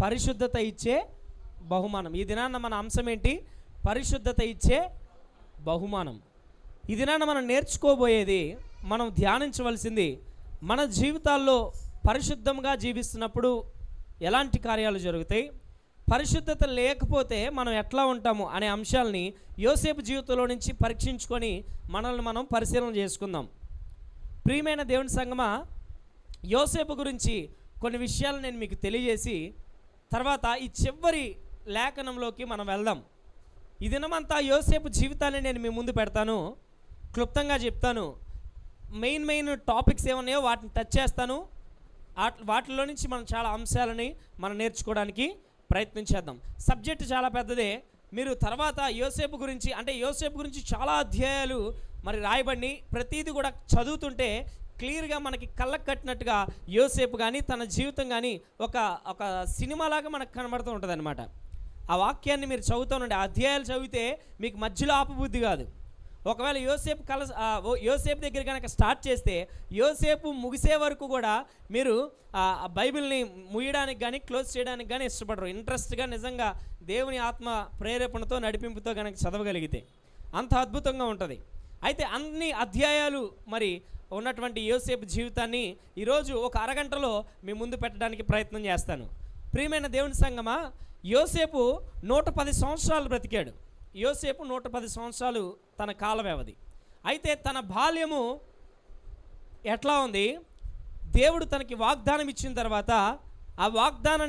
పరిశుద్ధత ఇచ్చే బహుమానం. ఈ దినాన్న మన అంశం ఏంటి? పరిశుద్ధత ఇచ్చే బహుమానం. ఈ దినాన్న మనం నేర్చుకోబోయేది, మనం ధ్యానించవలసింది, మన జీవితాల్లో పరిశుద్ధంగా జీవిస్తున్నప్పుడు ఎలాంటి కార్యాలు జరుగుతాయి, పరిశుద్ధత లేకపోతే మనం ఎట్లా ఉంటాము అనే అంశాలని యోసేపు జీవితంలో నుంచి పరీక్షించుకొని మనల్ని మనం పరిశీలన చేసుకుందాం. ప్రియమైన దేవుని సంగమా, యోసేపు గురించి కొన్ని విషయాలు నేను మీకు తెలియజేసి తర్వాత ఈ చివరి లేఖనంలోకి మనం వెళ్దాం. ఈ దినమంతా యోసేపు జీవితాన్ని నేను మీ ముందు పెడతాను, క్లుప్తంగా చెప్తాను. మెయిన్ టాపిక్స్ ఏమన్నాయో వాటిని టచ్ చేస్తాను. వాటిలో నుంచి మనం చాలా అంశాలని మనం నేర్చుకోవడానికి ప్రయత్నం చేద్దాం. సబ్జెక్ట్ చాలా పెద్దదే. మీరు తర్వాత యోసేపు గురించి చాలా అధ్యాయాలు మరి రాయబడి ప్రతీది కూడా చదువుతుంటే క్లియర్గా మనకి కళ్ళకు కట్టినట్టుగా యోసేపు కానీ తన జీవితం కానీ ఒక సినిమాలాగా మనకు కనబడుతూ ఉంటుంది అనమాట. ఆ వాక్యాన్ని మీరు చదువుతానండి, ఆ అధ్యాయాలు చదివితే మీకు మధ్యలో ఆపబుద్ధి కాదు. ఒకవేళ యోసేపు దగ్గర కనుక స్టార్ట్ చేస్తే యోసేపు ముగిసే వరకు కూడా మీరు బైబిల్ని ముయ్యడానికి కానీ క్లోజ్ చేయడానికి కానీ ఇష్టపడరు. ఇంట్రెస్ట్గా నిజంగా దేవుని ఆత్మ ప్రేరేపణతో నడిపింపుతో కనుక చదవగలిగితే అంత అద్భుతంగా ఉంటుంది. అయితే అన్ని అధ్యాయాలు మరి ఉన్నటువంటి యోసేపు జీవితాన్ని ఈరోజు ఒక అరగంటలో మీ ముందు పెట్టడానికి ప్రయత్నం చేస్తాను. ప్రియమైన దేవుని సంగమా, యోసేపు 110 సంవత్సరాలు బ్రతికాడు. యోసేపు 110 సంవత్సరాలు తన కాల వ్యవధి. అయితే తన బాల్యము ఎట్లా ఉంది? దేవుడు తనకి వాగ్దానం ఇచ్చిన తర్వాత ఆ వాగ్దానం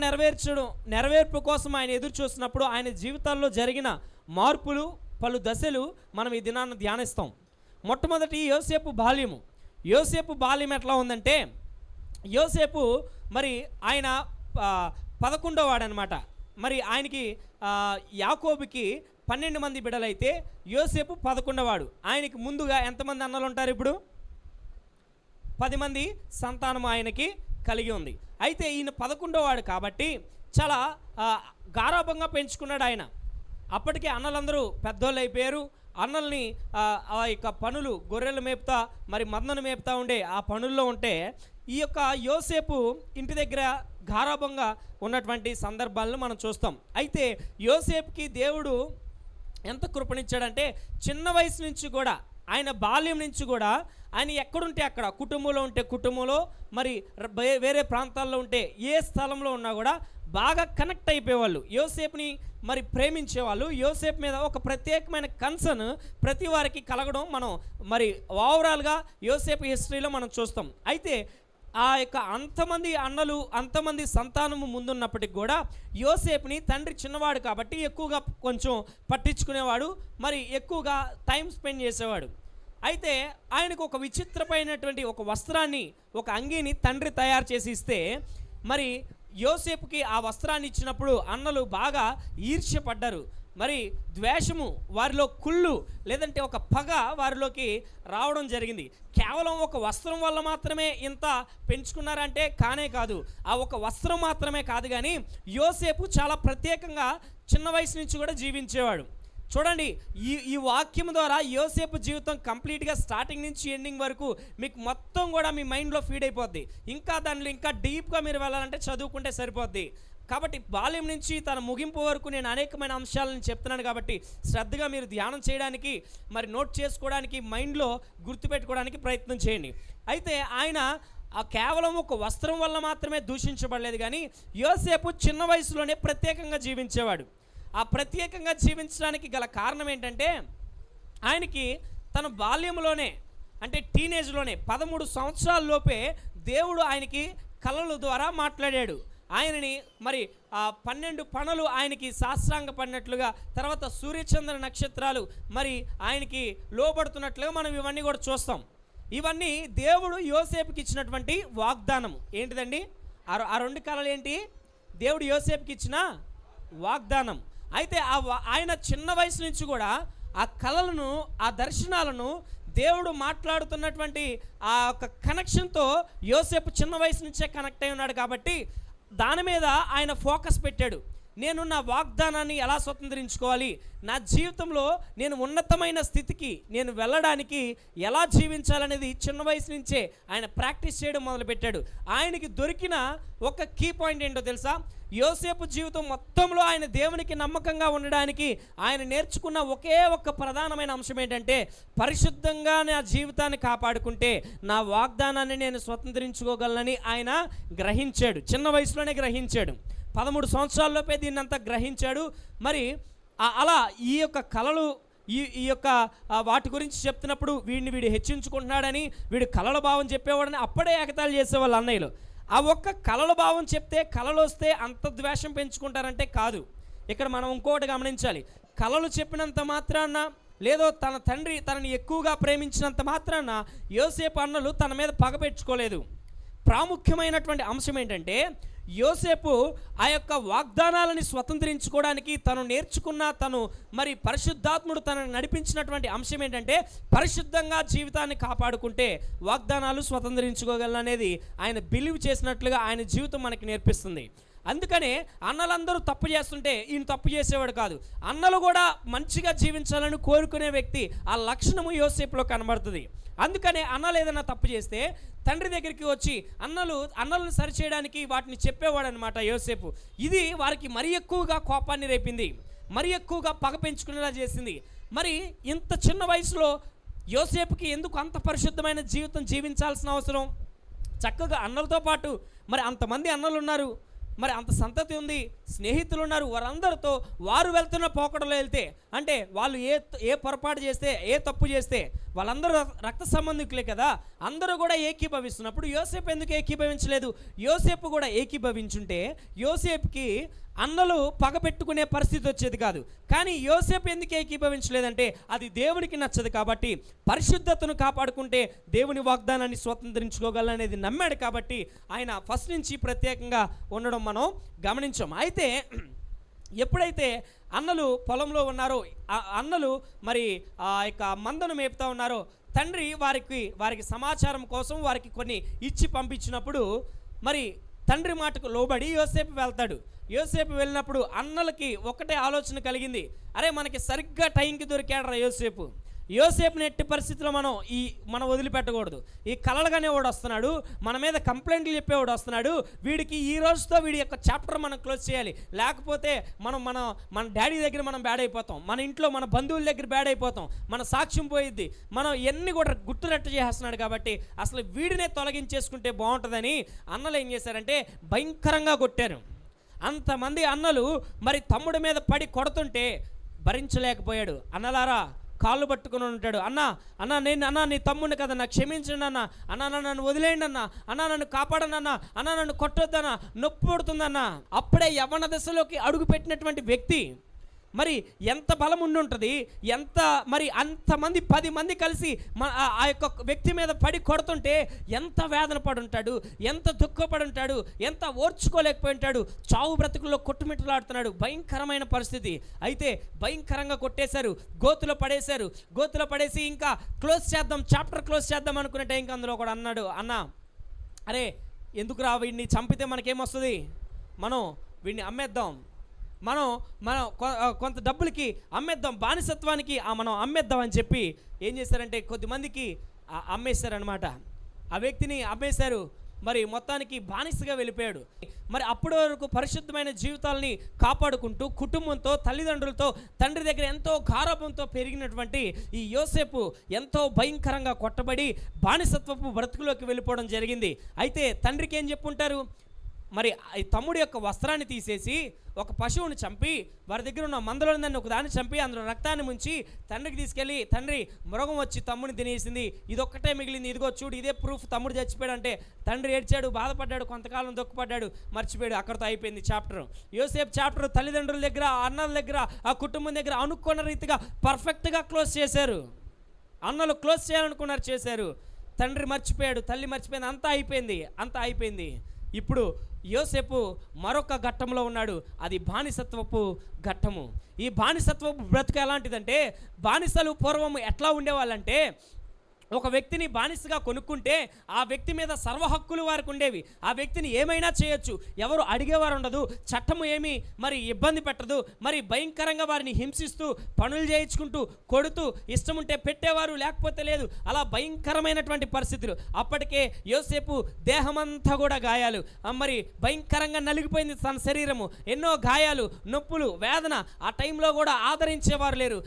నెరవేర్పు కోసం ఆయన ఎదురు చూసినప్పుడు ఆయన జీవితాల్లో జరిగిన మార్పులు, పలు దశలు మనం ఈ దినాన్ని ధ్యానిస్తాం. మొట్టమొదటి యోసేపు బాల్యం ఎట్లా ఉందంటే, యోసేపు మరి ఆయన 11వ వాడనమాట. మరి ఆయనకి యాకోబుకి 12 మంది బిడ్డలైతే యోసేపు 11వ వాడు. ఆయనకి ముందుగా ఎంతమంది అన్నలు ఉంటారు? ఇప్పుడు 10 మంది సంతానం ఆయనకి కలిగి ఉంది. అయితే ఈయన 11వ వాడు కాబట్టి చాలా గారాభంగా పెంచుకున్నాడు ఆయన. అప్పటికే అన్నలందరూ పెద్దోళ్ళు అయిపోయారు. అన్నల్ని ఆ యొక్క పనులు, గొర్రెలు మేపుతా మరి మందను మేపుతా ఉండే ఆ పనుల్లో ఉంటే ఈ యొక్క యోసేపు ఇంటి దగ్గర గారాభంగా ఉన్నటువంటి సందర్భాలను మనం చూస్తాం. అయితే యోసేపుకి దేవుడు ఎంత కృపణించాడంటే చిన్న వయసు నుంచి కూడా, ఆయన బాల్యం నుంచి కూడా ఆయన ఎక్కడుంటే అక్కడ, కుటుంబంలో ఉంటే కుటుంబంలో, మరి వేరే ప్రాంతాల్లో ఉంటే ఏ స్థలంలో ఉన్నా కూడా బాగా కనెక్ట్ అయిపోయేవాళ్ళు, యోసేపుని మరి ప్రేమించేవాళ్ళు. యోసేపు మీద ఒక ప్రత్యేకమైన కన్సర్న్ ప్రతి వారికి కలగడం మనం మరి ఓవరాల్గా యోసేపు హిస్టరీలో మనం చూస్తాం. అయితే ఆ యొక్క అంతమంది అన్నలు, అంతమంది సంతానము ముందున్నప్పటికి కూడా యోసేపుని తండ్రి చిన్నవాడు కాబట్టి ఎక్కువగా కొంచెం పట్టించుకునేవాడు, మరి ఎక్కువగా టైం స్పెండ్ చేసేవాడు. అయితే ఆయనకు ఒక విచిత్రమైనటువంటి ఒక వస్త్రాన్ని, ఒక అంగీని తండ్రి తయారు చేసి ఇస్తే మరి యోసేపుకి ఆ వస్త్రాన్ని ఇచ్చినప్పుడు అన్నలు బాగా ఈర్ష్యపడ్డారు. మరి ద్వేషము, వారిలో కుళ్ళు లేదంటే ఒక పగ వారిలోకి రావడం జరిగింది. కేవలం ఒక వస్త్రం వల్ల మాత్రమే ఇంత పెంచుకున్నారంటే కానే కాదు. ఆ ఒక వస్త్రం మాత్రమే కాదు, కానీ యోసేపు చాలా ప్రత్యేకంగా చిన్న వయసు నుంచి కూడా జీవించేవాడు. చూడండి, ఈ వాక్యం ద్వారా యోసేపు జీవితం కంప్లీట్గా స్టార్టింగ్ నుంచి ఎండింగ్ వరకు మీకు మొత్తం కూడా మీ మైండ్లో ఫీడ్ అయిపోద్ది. ఇంకా దానిలో ఇంకా డీప్గా మీరు వెళ్ళాలంటే చదువుకుంటే సరిపోద్ది. కాబట్టి బాల్యం నుంచి తన ముగింపు వరకు నేను అనేకమైన అంశాలను చెప్తున్నాను. కాబట్టి శ్రద్ధగా మీరు ధ్యానం చేయడానికి, మరి నోట్ చేసుకోవడానికి, మైండ్లో గుర్తుపెట్టుకోవడానికి ప్రయత్నం చేయండి. అయితే ఆయన కేవలం ఒక వస్త్రం వల్ల మాత్రమే దూషించబడలేదు, కానీ యోసేపు చిన్న వయసులోనే ప్రత్యేకంగా జీవించేవాడు. ఆ ప్రత్యేకంగా జీవించడానికి గల కారణం ఏంటంటే, ఆయనకి తన బాల్యంలోనే, అంటే టీనేజ్లోనే 13 సంవత్సరాల లోపే దేవుడు ఆయనకి కళల ద్వారా మాట్లాడాడు. ఆయనని మరి 12 పనులు ఆయనకి శాస్త్రాంగ పడినట్లుగా, తర్వాత సూర్యచంద్ర నక్షత్రాలు మరి ఆయనకి లోబడుతున్నట్లుగా మనం ఇవన్నీ కూడా చూస్తాం. ఇవన్నీ దేవుడు యోసేపుకి ఇచ్చినటువంటి వాగ్దానం. ఏంటిదండి ఆ 2 కళలు? ఏంటి? దేవుడు యోసేపుకి ఇచ్చిన వాగ్దానం. అయితే ఆయన చిన్న వయసు నుంచి కూడా ఆ కళలను, ఆ దర్శనాలను దేవుడు మాట్లాడుతున్నటువంటి ఆ యొక్క కనెక్షన్తో యోసేపు చిన్న వయసు నుంచే కనెక్ట్ అయి ఉన్నాడు. కాబట్టి దాని మీద ఆయన ఫోకస్ పెట్టాడు. నేను నా వాగ్దానాన్ని ఎలా స్వతంత్రించుకోవాలి, నా జీవితంలో నేను ఉన్నతమైన స్థితికి నేను వెళ్ళడానికి ఎలా జీవించాలనేది చిన్న వయసు నుంచే ఆయన ప్రాక్టీస్ చేయడం మొదలుపెట్టాడు. ఆయనకి దొరికిన ఒక కీ పాయింట్ ఏంటో తెలుసా? యోసేపు జీవితం మొత్తంలో ఆయన దేవునికి నమ్మకంగా ఉండడానికి ఆయన నేర్చుకున్న ఒకే ఒక్క ప్రధానమైన అంశం ఏంటంటే, పరిశుద్ధంగా నా జీవితాన్ని కాపాడుకుంటే నా వాగ్దానాన్ని నేను స్వతంత్రించుకోగలనని ఆయన గ్రహించాడు. చిన్న వయసులోనే గ్రహించాడు. 13 సంవత్సరాల్లోపే దీన్ని అంతా గ్రహించాడు. మరి అలా ఈ యొక్క కళలు ఈ యొక్క వాటి గురించి చెప్తున్నప్పుడు వీడు హెచ్చించుకుంటున్నాడని, వీడు కళల భావం చెప్పేవాడని అప్పుడే ఎగతాళి చేసేవాళ్ళు అన్నయ్యలు. ఆ ఒక్క కళల భావం చెప్తే కళలు వస్తే అంత ద్వేషం పెంచుకుంటారంటే కాదు. ఇక్కడ మనం ఇంకోటి గమనించాలి. కళలు చెప్పినంత మాత్రాన, లేదో తన తండ్రి తనని ఎక్కువగా ప్రేమించినంత మాత్రాన యోసేపు అన్నలు తన మీద పగ పెంచుకోలేదు. ప్రాముఖ్యమైనటువంటి అంశం ఏంటంటే, యోసేపు ఆ యొక్క వాగ్దానాలని స్వతంత్రించుకోవడానికి తను నేర్చుకున్న, తను మరి పరిశుద్ధాత్ముడు తనను నడిపించినటువంటి అంశం ఏంటంటే, పరిశుద్ధంగా జీవితాన్ని కాపాడుకుంటే వాగ్దానాలు స్వతంత్రించుకోగలనేది ఆయన బిలీవ్ చేసినట్లుగా ఆయన జీవితం మనకి నేర్పిస్తుంది. అందుకనే అన్నలందరూ తప్పు చేస్తుంటే ఈయన తప్పు చేసేవాడు కాదు. అన్నలు కూడా మంచిగా జీవించాలని కోరుకునే వ్యక్తి, ఆ లక్షణము యోసేపులో కనబడుతుంది. అందుకనే అన్నలు ఏదైనా తప్పు చేస్తే తండ్రి దగ్గరికి వచ్చి అన్నలను సరిచేయడానికి వాటిని చెప్పేవాడు అనమాట యోసేపు. ఇది వారికి మరీ ఎక్కువగా కోపాన్ని రేపింది, మరీ ఎక్కువగా పగ పెంచుకునేలా చేసింది. మరి ఇంత చిన్న వయసులో యోసేపుకి ఎందుకు అంత పరిశుద్ధమైన జీవితం జీవించాల్సిన అవసరం? చక్కగా అన్నలతో పాటు మరి అంతమంది అన్నలు ఉన్నారు, మరి అంత సంతతి ఉంది, స్నేహితులు ఉన్నారు. వారందరితో వారు వెళ్తున్న పోకడలో వెళ్తే, అంటే వాళ్ళు ఏ పొరపాటు చేస్తే, ఏ తప్పు చేస్తే వాళ్ళందరూ రక్త సంబంధికులే కదా, అందరూ కూడా ఏకీభవిస్తున్నప్పుడు యోసేపు ఎందుకు ఏకీభవించలేదు? యోసేపు కూడా ఏకీభవించుంటే యోసేపుకి అన్నలు పగ పెట్టుకునే పరిస్థితి వచ్చేది కాదు. కానీ యోసేపు ఎందుకు ఏకీభవించలేదంటే, అది దేవునికి నచ్చదు కాబట్టి, పరిశుద్ధతను కాపాడుకుంటే దేవుని వాగ్దానాన్ని స్వతంత్రించుకోగలనేది నమ్మాడు కాబట్టి ఆయన ఫస్ట్ నుంచి ప్రత్యేకంగా ఉండడం మనం గమనించాం. అయితే ఎప్పుడైతే అన్నలు పొలంలో ఉన్నారో, అన్నలు మరి ఆ యొక్క మందను మేపుతా ఉన్నారో, తండ్రి వారికి సమాచారం కోసం వారికి కొన్ని ఇచ్చి పంపించినప్పుడు మరి తండ్రి మాటకు లోబడి యోసేపు వెళ్తాడు. యోసేపు వెళ్ళినప్పుడు అన్నలకి ఒకటే ఆలోచన కలిగింది, అరే మనకి సరిగ్గా టైంకి దొరికాడు రా యోసేపు. యోసేపుని ఎట్టి పరిస్థితిలో మనం వదిలిపెట్టకూడదు. ఈ కలలుగానే వాడు వస్తున్నాడు, మన మీద కంప్లైంట్లు చెప్పేవాడు వస్తున్నాడు, వీడికి ఈ రోజుతో వీడి యొక్క చాప్టర్ మనం క్లోజ్ చేయాలి. లేకపోతే మన డాడీ దగ్గర మనం బ్యాడ్ అయిపోతాం, మన ఇంట్లో మన బంధువుల దగ్గర బ్యాడ్ అయిపోతాం, మన సాక్ష్యం పోయిద్ది, మనం ఎన్ని కూడా గుట్టురట్టు చేస్తున్నాడు. కాబట్టి అసలు వీడినే తొలగించేసుకుంటే బాగుంటుందని అన్నలు ఏం చేశారంటే భయంకరంగా కొట్టారు. అంతమంది అన్నలు మరి తమ్ముడి మీద పడి కొడుతుంటే భరించలేకపోయాడు. అన్నలారా కాళ్ళు పట్టుకుని ఉంటాడు, అన్న నీ తమ్ముడిని కదా, నాకు క్షమించండి అన్న నన్ను వదిలేయండి అన్న నన్ను కాపాడనన్నా, నన్ను కొట్టొద్దన్నా, నొప్పి పుడుతుందన్నా. అప్పుడే యవ్వన దశలోకి అడుగు పెట్టినటువంటి వ్యక్తి మరి ఎంత బలం ఉండి ఉంటుంది, ఎంత మరి అంతమంది 10 మంది కలిసి ఆ యొక్క వ్యక్తి మీద పడి కొడుతుంటే ఎంత వేదన పడి ఉంటాడు, ఎంత దుఃఖపడి ఉంటాడు, ఎంత ఓర్చుకోలేకపోయి ఉంటాడు, చావు బ్రతుకుల్లో కొట్టుమిట్టలాడుతున్నాడు. భయంకరమైన పరిస్థితి. అయితే భయంకరంగా కొట్టేశారు, గోతులో పడేసి ఇంకా చాప్టర్ క్లోజ్ చేద్దాం అనుకునే టైంకి అందులో కూడా అన్నాడు, అరే ఎందుకు రా, వీడిని చంపితే మనకేమొస్తుంది, మనం వీడిని అమ్మేద్దాం, మనం కొంత డబ్బులకి అమ్మేద్దాం, బానిసత్వానికి మనం అమ్మేద్దాం అని చెప్పి ఏం చేశారంటే కొద్దిమందికి అమ్మేశారనమాట. ఆ వ్యక్తిని అమ్మేశారు. మరి మొత్తానికి బానిసగా వెళ్ళిపోయాడు. మరి అప్పటి వరకు పరిశుద్ధమైన జీవితాలని కాపాడుకుంటూ కుటుంబంతో, తల్లిదండ్రులతో, తండ్రి దగ్గర ఎంతో గారాబంతో పెరిగినటువంటి ఈ యోసేపు ఎంతో భయంకరంగా కొట్టబడి బానిసత్వపు బ్రతుకులోకి వెళ్ళిపోవడం జరిగింది. అయితే తండ్రికి ఏం చెప్పుంటారు, మరి ఈ తమ్ముడి యొక్క వస్త్రాన్ని తీసేసి ఒక పశువుని చంపి, వారి దగ్గర ఉన్న మందలో దాన్ని ఒక దాన్ని చంపి అందులో రక్తాన్ని ముంచి తండ్రికి తీసుకెళ్ళి, తండ్రి మృగం వచ్చి తమ్ముడిని తినేసింది, ఇదొక్కటే మిగిలింది, ఇదిగో చూడు ఇదే ప్రూఫ్, తమ్ముడు చచ్చిపోయాడు అంటే తండ్రి ఏడ్చాడు, బాధపడ్డాడు, కొంతకాలం దుఃఖపడ్డాడు, మర్చిపోయాడు. అక్కడితో అయిపోయింది చాప్టర్. యోసేపు చాప్టర్ తల్లిదండ్రుల దగ్గర, అన్నల దగ్గర, ఆ కుటుంబం దగ్గర అనుకున్న రీతిగా పర్ఫెక్ట్గా క్లోజ్ చేశారు. అన్నలు క్లోజ్ చేయాలనుకున్నారు, చేశారు. తండ్రి మర్చిపోయాడు, తల్లి మర్చిపోయింది, అంతా అయిపోయింది. ఇప్పుడు యోసేపు మరొక ఘట్టంలో ఉన్నాడు, అది బానిసత్వపు ఘట్టము. ఈ బానిసత్వపు బ్రతుకు ఎలాంటిదంటే, బానిసలు పూర్వం ఎట్లా ఉండేవాళ్ళంటే ఒక వ్యక్తిని బానిసగా కొనుక్కుంటే ఆ వ్యక్తి మీద సర్వ హక్కులు వారికి ఉండేవి. ఆ వ్యక్తిని ఏమైనా చేయొచ్చు, ఎవరు అడిగేవారు ఉండదు, చట్టము ఏమీ మరి ఇబ్బంది పెట్టదు. మరి భయంకరంగా వారిని హింసిస్తూ పనులు చేయించుకుంటూ కొడుతూ ఇష్టం ఉంటే పెట్టేవారు, లేకపోతే లేదు. అలా భయంకరమైనటువంటి పరిస్థితులు. అప్పటికే యోసేపు దేహమంతా కూడా గాయాలు, మరి భయంకరంగా నలిగిపోయింది తన శరీరము, ఎన్నో గాయాలు, నొప్పులు, వేదన. ఆ టైంలో కూడా ఆదరించేవారు లేరు,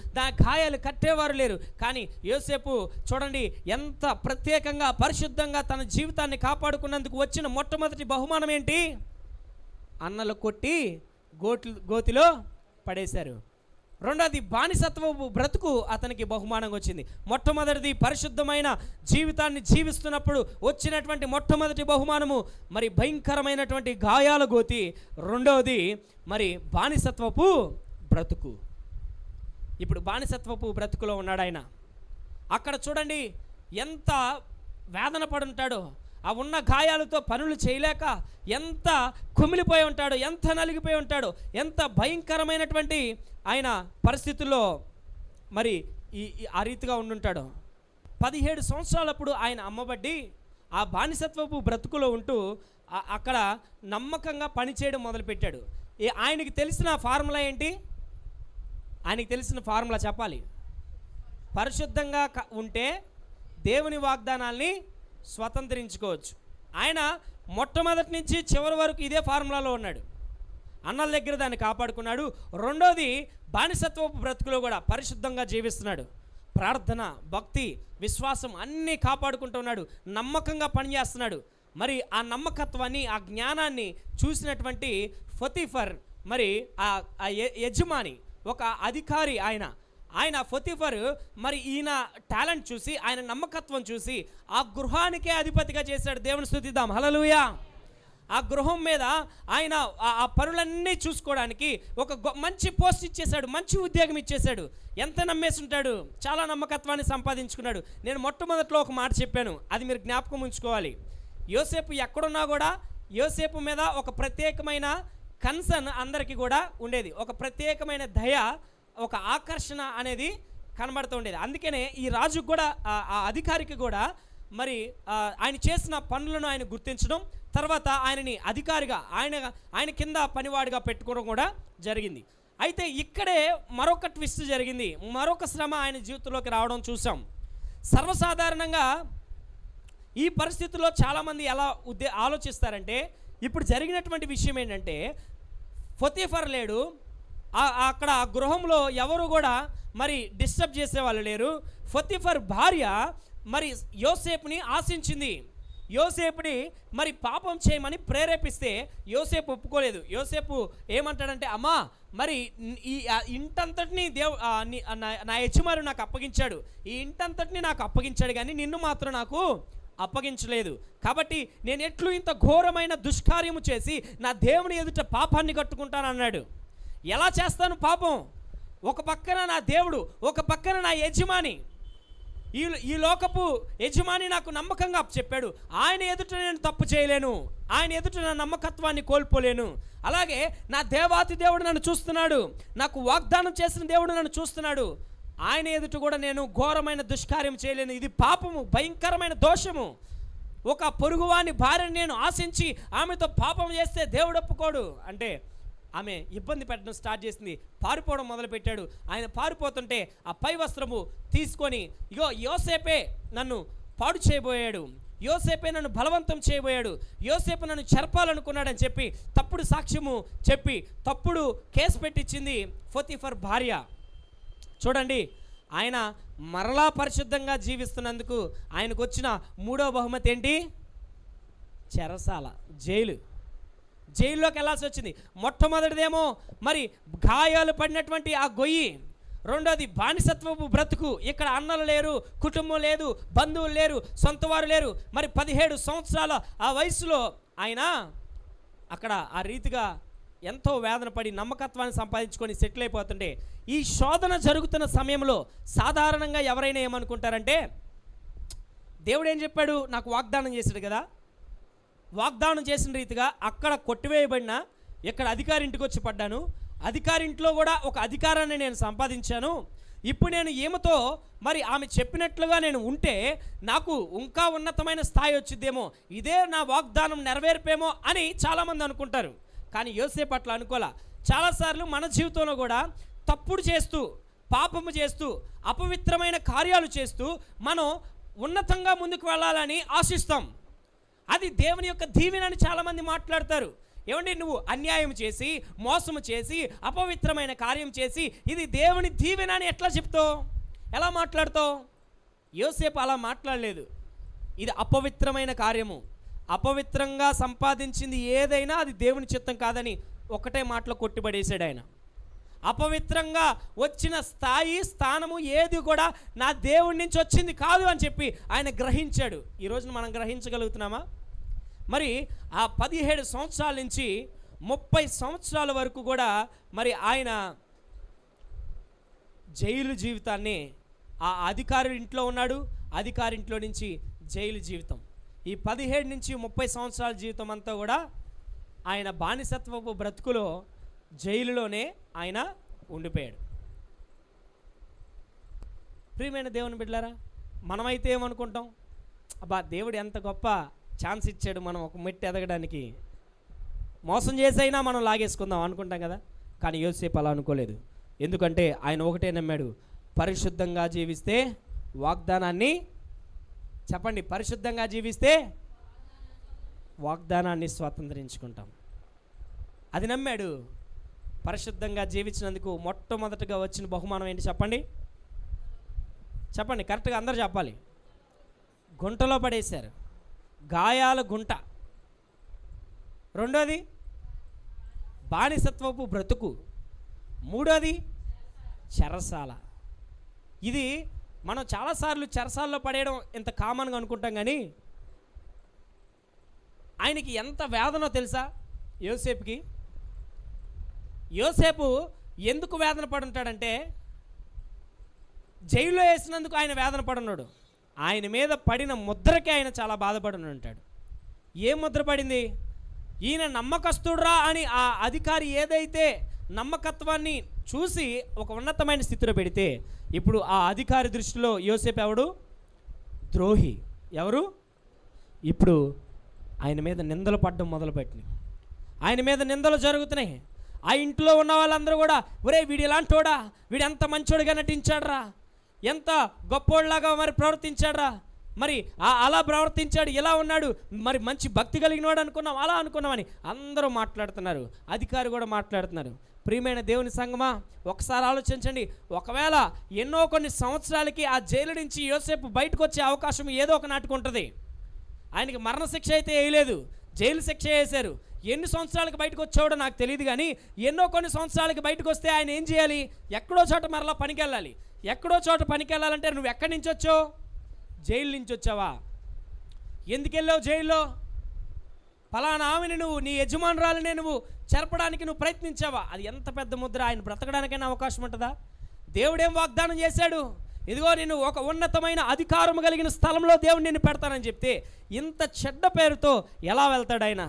గాయాలు కట్టేవారు లేరు. కానీ యోసేపు చూడండి ఎంత ప్రత్యేకంగా పరిశుద్ధంగా తన జీవితాన్ని కాపాడుకున్నందుకు వచ్చిన మొట్టమొదటి బహుమానం ఏంటి? అన్నలు కొట్టి గోతిలో పడేశారు. రెండోది బానిసత్వపు బ్రతుకు అతనికి బహుమానంగా వచ్చింది. మొట్టమొదటిది పరిశుద్ధమైన జీవితాన్ని జీవిస్తున్నప్పుడు వచ్చినటువంటి మొట్టమొదటి బహుమానము మరి భయంకరమైనటువంటి గాయాల గోతి. రెండవది మరి బానిసత్వపు బ్రతుకు. ఇప్పుడు బానిసత్వపు బ్రతుకులో ఉన్నాడు ఆయన. అక్కడ చూడండి ఎంత వేదన పడి ఉంటాడో, ఆ ఉన్న గాయాలతో పనులు చేయలేక ఎంత కుమిలిపోయి ఉంటాడో, ఎంత నలిగిపోయి ఉంటాడో, ఎంత భయంకరమైనటువంటి ఆయన పరిస్థితుల్లో మరి ఆ రీతిగా ఉండుంటాడో. 17 సంవత్సరాలప్పుడు ఆయన అమ్మబడ్డి ఆ బానిసత్వపు బ్రతుకులో ఉంటూ అక్కడ నమ్మకంగా పనిచేయడం మొదలుపెట్టాడు. ఆయనకి తెలిసిన ఫార్ములా ఏంటి? ఆయనకి తెలిసిన ఫార్ములా చెప్పాలి. పరిశుద్ధంగా ఉంటే దేవుని వాగ్దానాల్ని స్వతంత్రించుకోవచ్చు. ఆయన మొట్టమొదటి నుంచి చివరి వరకు ఇదే ఫార్ములాలో ఉన్నాడు. అన్నల దగ్గర దాన్ని కాపాడుకున్నాడు. రెండోది బానిసత్వపు బ్రతుకులో కూడా పరిశుద్ధంగా జీవిస్తున్నాడు. ప్రార్థన, భక్తి, విశ్వాసం అన్నీ కాపాడుకుంటున్నాడు. నమ్మకంగా పనిచేస్తున్నాడు. మరి ఆ నమ్మకత్వాన్ని, ఆ జ్ఞానాన్ని చూసినటువంటి పొతీఫర్, మరి ఆ యజమాని, ఒక అధికారి, ఆయన పొతీఫర్ మరి ఈయన టాలెంట్ చూసి, ఆయన నమ్మకత్వం చూసి ఆ గృహానికే అధిపతిగా చేశాడు. దేవుని స్తుతిద్దాం, హల్లెలూయా. ఆ గృహం మీద ఆయన ఆ పనులన్నీ చూసుకోవడానికి ఒక మంచి పోస్ట్ ఇచ్చేశాడు, మంచి ఉద్యోగం ఇచ్చేశాడు. ఎంత నమ్మేసి ఉంటాడు, చాలా నమ్మకత్వాన్ని సంపాదించుకున్నాడు. నేను మొట్టమొదట్లో ఒక మాట చెప్పాను, అది మీరు జ్ఞాపకం ఉంచుకోవాలి. యోసేపు ఎక్కడున్నా కూడా యోసేపు మీద ఒక ప్రత్యేకమైన కన్సర్న్ అందరికీ కూడా ఉండేది. ఒక ప్రత్యేకమైన దయ, ఒక ఆకర్షణ అనేది కనబడుతూ ఉండేది. అందుకనే ఈ రాజుకు కూడా, ఆ అధికారికి కూడా మరి ఆయన చేసిన పనులను ఆయన గుర్తించడం, తర్వాత ఆయనని అధికారిగా ఆయన కింద పనివాడిగా పెట్టుకోవడం కూడా జరిగింది. అయితే ఇక్కడే మరొక ట్విస్ట్ జరిగింది, మరొక శ్రమ ఆయన జీవితంలోకి రావడం చూసాం. సర్వసాధారణంగా ఈ పరిస్థితుల్లో చాలామంది ఎలా ఆలోచిస్తారంటే, ఇప్పుడు జరిగినటువంటి విషయం ఏంటంటే, పొతీఫర్ లేడు అక్కడ, ఆ గృహంలో ఎవరు కూడా మరి డిస్టర్బ్ చేసేవాళ్ళు లేరు. పొతీఫర్ భార్య మరి యోసేపుని ఆశించింది. యోసేపుని మరి పాపం చేయమని ప్రేరేపిస్తే యోసేపు ఒప్పుకోలేదు. యోసేపు ఏమంటాడంటే, అమ్మా మరి ఈ ఇంటంతటిని నా యజమాని నాకు అప్పగించాడు, ఈ ఇంటంతటిని నాకు అప్పగించాడు, కానీ నిన్ను మాత్రం నాకు అప్పగించలేదు. కాబట్టి నేను ఎట్లు ఇంత ఘోరమైన దుష్కార్యము చేసి నా దేవుని ఎదుట పాపాన్ని కట్టుకుంటానన్నాడు. ఎలా చేస్తాను పాపం? ఒక పక్కన నా దేవుడు, ఒక పక్కన నా యజమాని, ఈ లోకపు యజమాని నాకు నమ్మకంగా చెప్పాడు, ఆయన ఎదుట నేను తప్పు చేయలేను, ఆయన ఎదుట నా నమ్మకత్వాన్ని కోల్పోలేను. అలాగే నా దేవాతి దేవుడు నన్ను చూస్తున్నాడు, నాకు వాగ్దానం చేసిన దేవుడు నన్ను చూస్తున్నాడు, ఆయన ఎదుట కూడా నేను ఘోరమైన దుష్కార్యం చేయలేను. ఇది పాపము, భయంకరమైన దోషము. ఒక పొరుగువాని భార్యను నేను ఆశించి ఆమెతో పాపం చేస్తే దేవుడు ఒప్పుకోడు అంటే ఆమె ఇబ్బంది పెట్టడం స్టార్ట్ చేసింది, పారిపోవడం మొదలుపెట్టాడు. ఆయన పారిపోతుంటే ఆ పై వస్త్రము తీసుకొని, ఇగో యోసేపే నన్ను పాడు చేయబోయాడు, యోసేపే నన్ను బలవంతం చేయబోయాడు, యోసేపు నన్ను చెరపాలనుకున్నాడని చెప్పి తప్పుడు సాక్ష్యము చెప్పి తప్పుడు కేసు పెట్టించింది పొతీఫర్ భార్య. చూడండి, ఆయన మరలా పరిశుద్ధంగా జీవిస్తున్నందుకు ఆయనకు వచ్చిన మూడో బహుమతి ఏంటి? చెరసాల, జైల్లోకి వెళ్ళాల్సి వచ్చింది. మొట్టమొదటిదేమో మరి గాయాలు పడినటువంటి ఆ గొయ్యి, రెండోది బానిసత్వపు బ్రతుకు. ఇక్కడ అన్నలు లేరు, కుటుంబం లేదు, బంధువులు లేరు, సొంతవారు లేరు. మరి 17 సంవత్సరాల ఆ వయసులో ఆయన అక్కడ ఆ రీతిగా ఎంతో వేదన పడి నమ్మకత్వాన్ని సంపాదించుకొని సెటిల్ అయిపోతుంటే, ఈ శోధన జరుగుతున్న సమయంలో సాధారణంగా ఎవరైనా ఏమనుకుంటారంటే, దేవుడు ఏం చెప్పాడు, నాకు వాగ్దానం చేశాడు కదా, వాగ్దానం చేసిన రీతిగా అక్కడ కొట్టివేయబడిన, ఇక్కడ అధికారింటికి వచ్చి పడ్డాను, అధికారింట్లో కూడా ఒక అధికారాన్ని నేను సంపాదించాను, ఇప్పుడు నేను ఈమెతో మరి ఆమె చెప్పినట్లుగా నేను ఉంటే నాకు ఇంకా ఉన్నతమైన స్థాయి వచ్చిద్దేమో, ఇదే నా వాగ్దానం నెరవేర్పేమో అని చాలామంది అనుకుంటారు. కానీ యోసేపు అట్లా అనుకోలే. చాలాసార్లు మన జీవితంలో కూడా తప్పుడు చేస్తూ, పాపము చేస్తూ, అపవిత్రమైన కార్యాలు చేస్తూ మనం ఉన్నతంగా ముందుకు వెళ్ళాలని ఆశిస్తాం. అది దేవుని యొక్క దీవెనని చాలామంది మాట్లాడతారు. ఏమండి, నువ్వు అన్యాయం చేసి, మోసము చేసి, అపవిత్రమైన కార్యం చేసి ఇది దేవుని దీవెన అని ఎట్లా చెప్తావు, ఎలా మాట్లాడతావు? యోసేపు అలా మాట్లాడలేదు. ఇది అపవిత్రమైన కార్యము, అపవిత్రంగా సంపాదించింది ఏదైనా అది దేవుని చిత్తం కాదని ఒకటే మాటలో కొట్టిపడేశాడు ఆయన. అపవిత్రంగా వచ్చిన స్థానము ఏది కూడా నా దేవుడి నుంచి వచ్చింది కాదు అని చెప్పి ఆయన గ్రహించాడు. ఈరోజు మనం గ్రహించగలుగుతున్నామా? మరి ఆ 17 సంవత్సరాల నుంచి 30 సంవత్సరాల వరకు కూడా మరి ఆయన జైలు జీవితాన్ని, ఆ అధికారి ఇంట్లో ఉన్నాడు, అధికారి ఇంట్లో నుంచి జైలు జీవితం, ఈ 17 నుంచి 30 సంవత్సరాల జీవితం అంతా కూడా ఆయన బానిసత్వపు బ్రతుకులో జైలులోనే ఆయన ఉండిపోయాడు. ప్రియమైన దేవుని బిడ్డలారా, మనమైతే ఏమనుకుంటాం, అబ్బా దేవుడు ఎంత గొప్ప ఛాన్స్ ఇచ్చాడు, మనం ఒక మెట్టు ఎదగడానికి, మోసం చేసైనా మనం లాగేసుకుందాం అనుకుంటాం కదా. కానీ యోసేపు అలా అనుకోలేదు. ఎందుకంటే ఆయన ఒకటే నమ్మాడు, పరిశుద్ధంగా జీవిస్తే వాగ్దానాన్ని, చెప్పండి, పరిశుద్ధంగా జీవిస్తే వాగ్దానాన్ని స్వాతంత్రించుకుంటాం. అది నమ్మాడు. పరిశుద్ధంగా జీవించినందుకు మొట్టమొదటిగా వచ్చిన బహుమానం ఏంటి చెప్పండి? చెప్పండి, కరెక్ట్గా అందరూ చెప్పాలి. గుంటలో పడేశారు, గాయాల గుంట. రెండోది బానిసత్వపు బ్రతుకు. మూడోది చెరసాల. ఇది మనం చాలాసార్లు చెరసాల్లో పడేయడం ఇంత కామన్గా అనుకుంటాం, కానీ ఆయనకి ఎంత వేదనో తెలుసా యోసేపుకి? యోసేపు ఎందుకు వేదన పడుంటాడంటే, జైల్లో వేసినందుకు ఆయన వేదన పడున్నాడు. ఆయన మీద పడిన ముద్రకి ఆయన చాలా బాధపడి ఉంటాడు. ఏ ముద్ర పడింది? ఈయన నమ్మకస్తుడురా అని ఆ అధికారి ఏదైతే నమ్మకత్వాన్ని చూసి ఒక ఉన్నతమైన స్థితిలో పెడితే, ఇప్పుడు ఆ అధికారి దృష్టిలో యోసేపు ఎవడు? ద్రోహి. ఎవరు? ఇప్పుడు ఆయన మీద నిందలు పడడం మొదలుపెట్టినాయి. ఆయన మీద నిందలు జరుగుతున్నాయి. ఆ ఇంట్లో ఉన్న వాళ్ళందరూ కూడా, ఒరే వీడు ఇలాంటోడా, వీడు ఎంత మంచోడిగా నటించాడ్రా, ఎంత గొప్పోళ్ళలాగా మరి ప్రవర్తించాడ్రా, మరి అలా ప్రవర్తించాడు, ఇలా ఉన్నాడు, మరి మంచి భక్తి కలిగినవాడు అనుకున్నాం, అలా అనుకున్నామని అందరూ మాట్లాడుతున్నారు. అధికారి కూడా మాట్లాడుతున్నారు. ప్రియమైన దేవుని సంగమా, ఒకసారి ఆలోచించండి. ఒకవేళ ఎన్నో కొన్ని సంవత్సరాలకి ఆ జైలు నుంచి యోసేపు బయటకు వచ్చే అవకాశం ఏదో ఒక నాటికి ఉంటుంది. ఆయనకి మరణశిక్ష అయితే వేయలేదు, జైలు శిక్ష వేశారు. ఎన్ని సంవత్సరాలకు బయటకు వచ్చాడో నాకు తెలియదు, కానీ ఎన్నో కొన్ని సంవత్సరాలకి బయటకు వస్తే ఆయన ఏం చేయాలి? ఎక్కడో చోట మరలా పనికి వెళ్ళాలి. ఎక్కడో చోట పనికి వెళ్ళాలంటే నువ్వు ఎక్కడి నుంచి వచ్చావు? జైలు నుంచి వచ్చావా? ఎందుకు వెళ్ళావు జైల్లో? ఫలానా ఆమెను నువ్వు, నీ యజమానురాలనే నువ్వు చెరపడానికి నువ్వు ప్రయత్నించావా? అది ఎంత పెద్ద ముద్ర. ఆయన బ్రతకడానికైనా అవకాశం ఉంటుందా? దేవుడేం వాగ్దానం చేశాడు? ఇదిగో నేను ఒక ఉన్నతమైన అధికారం కలిగిన స్థలంలో దేవుడు నిన్ను పెడతానని చెప్తే, ఇంత చెడ్డ పేరుతో ఎలా వెళ్తాడు ఆయన?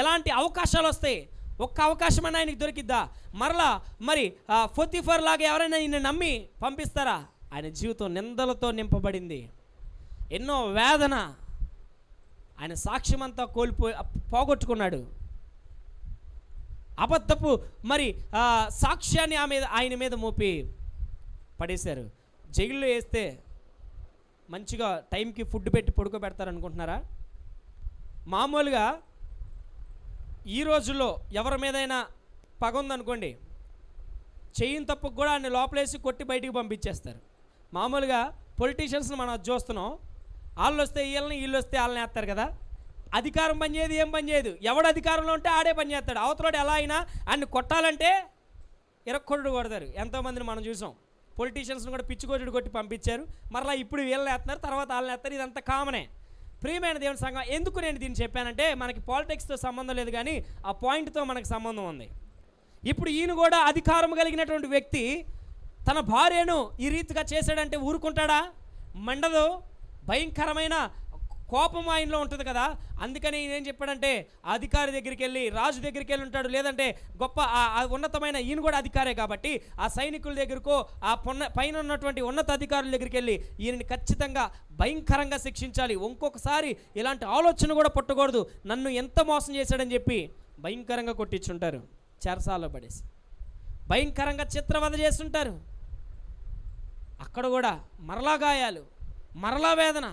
ఎలాంటి అవకాశాలు వస్తాయి? ఒక్క అవకాశమైనా ఆయనకి దొరికిద్దా? మరలా మరి పొతిఫర్ లాగా ఎవరైనా ఈయన నమ్మి పంపిస్తారా? ఆయన జీవితం నిందలతో నింపబడింది, ఎన్నో వేదన. ఆయన సాక్ష్యం అంతా పోగొట్టుకున్నాడు. అబద్ధపు మరి సాక్ష్యాన్ని ఆయన మీద మోపి పడేశారు. జైల్లో వేస్తే మంచిగా టైంకి ఫుడ్ పెట్టి పడుకోబెడతారనుకుంటున్నారా? మామూలుగా ఈ రోజుల్లో ఎవరి మీదైనా పగ ఉందనుకోండి, చెయ్యిన తప్పుకు కూడా ఆయన లోపలేసి కొట్టి బయటికి పంపించేస్తారు. మామూలుగా పొలిటీషియన్స్ని మనం అది చూస్తున్నాం. వాళ్ళు వస్తే వీళ్ళని, వీళ్ళు వస్తే వాళ్ళని వేస్తారు కదా. అధికారం పనిచేయదు, ఏం పనిచేయదు. ఎవడు అధికారంలో ఉంటే ఆడే పని చేస్తాడు. అవతలోడు ఎలా అయినా ఆయన్ని కొట్టాలంటే ఇరక్కొడు కొడతారు. ఎంతోమందిని మనం చూసాం. పొలిటీషియన్స్ని కూడా పిచ్చికొట్టుడు కొట్టి పంపించారు. మరలా ఇప్పుడు వీళ్ళని వేస్తున్నారు, తర్వాత వాళ్ళని వేస్తారు. ఇదంతా కామనే. ప్రియమైన దేవుని సంఘం, ఎందుకు నేను దీన్ని చెప్పానంటే, మనకి పాలిటిక్స్తో సంబంధం లేదు, కానీ ఆ పాయింట్తో మనకు సంబంధం ఉంది. ఇప్పుడు ఈయన కూడా అధికారం కలిగినటువంటి వ్యక్తి తన భార్యను ఈ రీతిగా చేశాడంటే ఊరుకుంటాడా? మండదు. భయంకరమైన కోపం ఆయనలో ఉంటుంది కదా. అందుకని ఏం చెప్పాడంటే అధికారి దగ్గరికి వెళ్ళి, రాజు దగ్గరికి వెళ్ళి ఉంటాడు, లేదంటే గొప్ప ఆ ఉన్నతమైన ఈయన కూడా అధికారే కాబట్టి ఆ సైనికుల దగ్గరకో ఆ పైన ఉన్నటువంటి ఉన్నత అధికారుల దగ్గరికి వెళ్ళి ఈయనని ఖచ్చితంగా భయంకరంగా శిక్షించాలి, ఇంకొకసారి ఇలాంటి ఆలోచన కూడా పుట్టకూడదు, నన్ను ఎంత మోసం చేశాడని చెప్పి భయంకరంగా కొట్టించుంటారు, చెరసాలలో పడేసి భయంకరంగా చిత్రవద చేస్తుంటారు. అక్కడ కూడా మరలా గాయాలు, మరలా వేదన,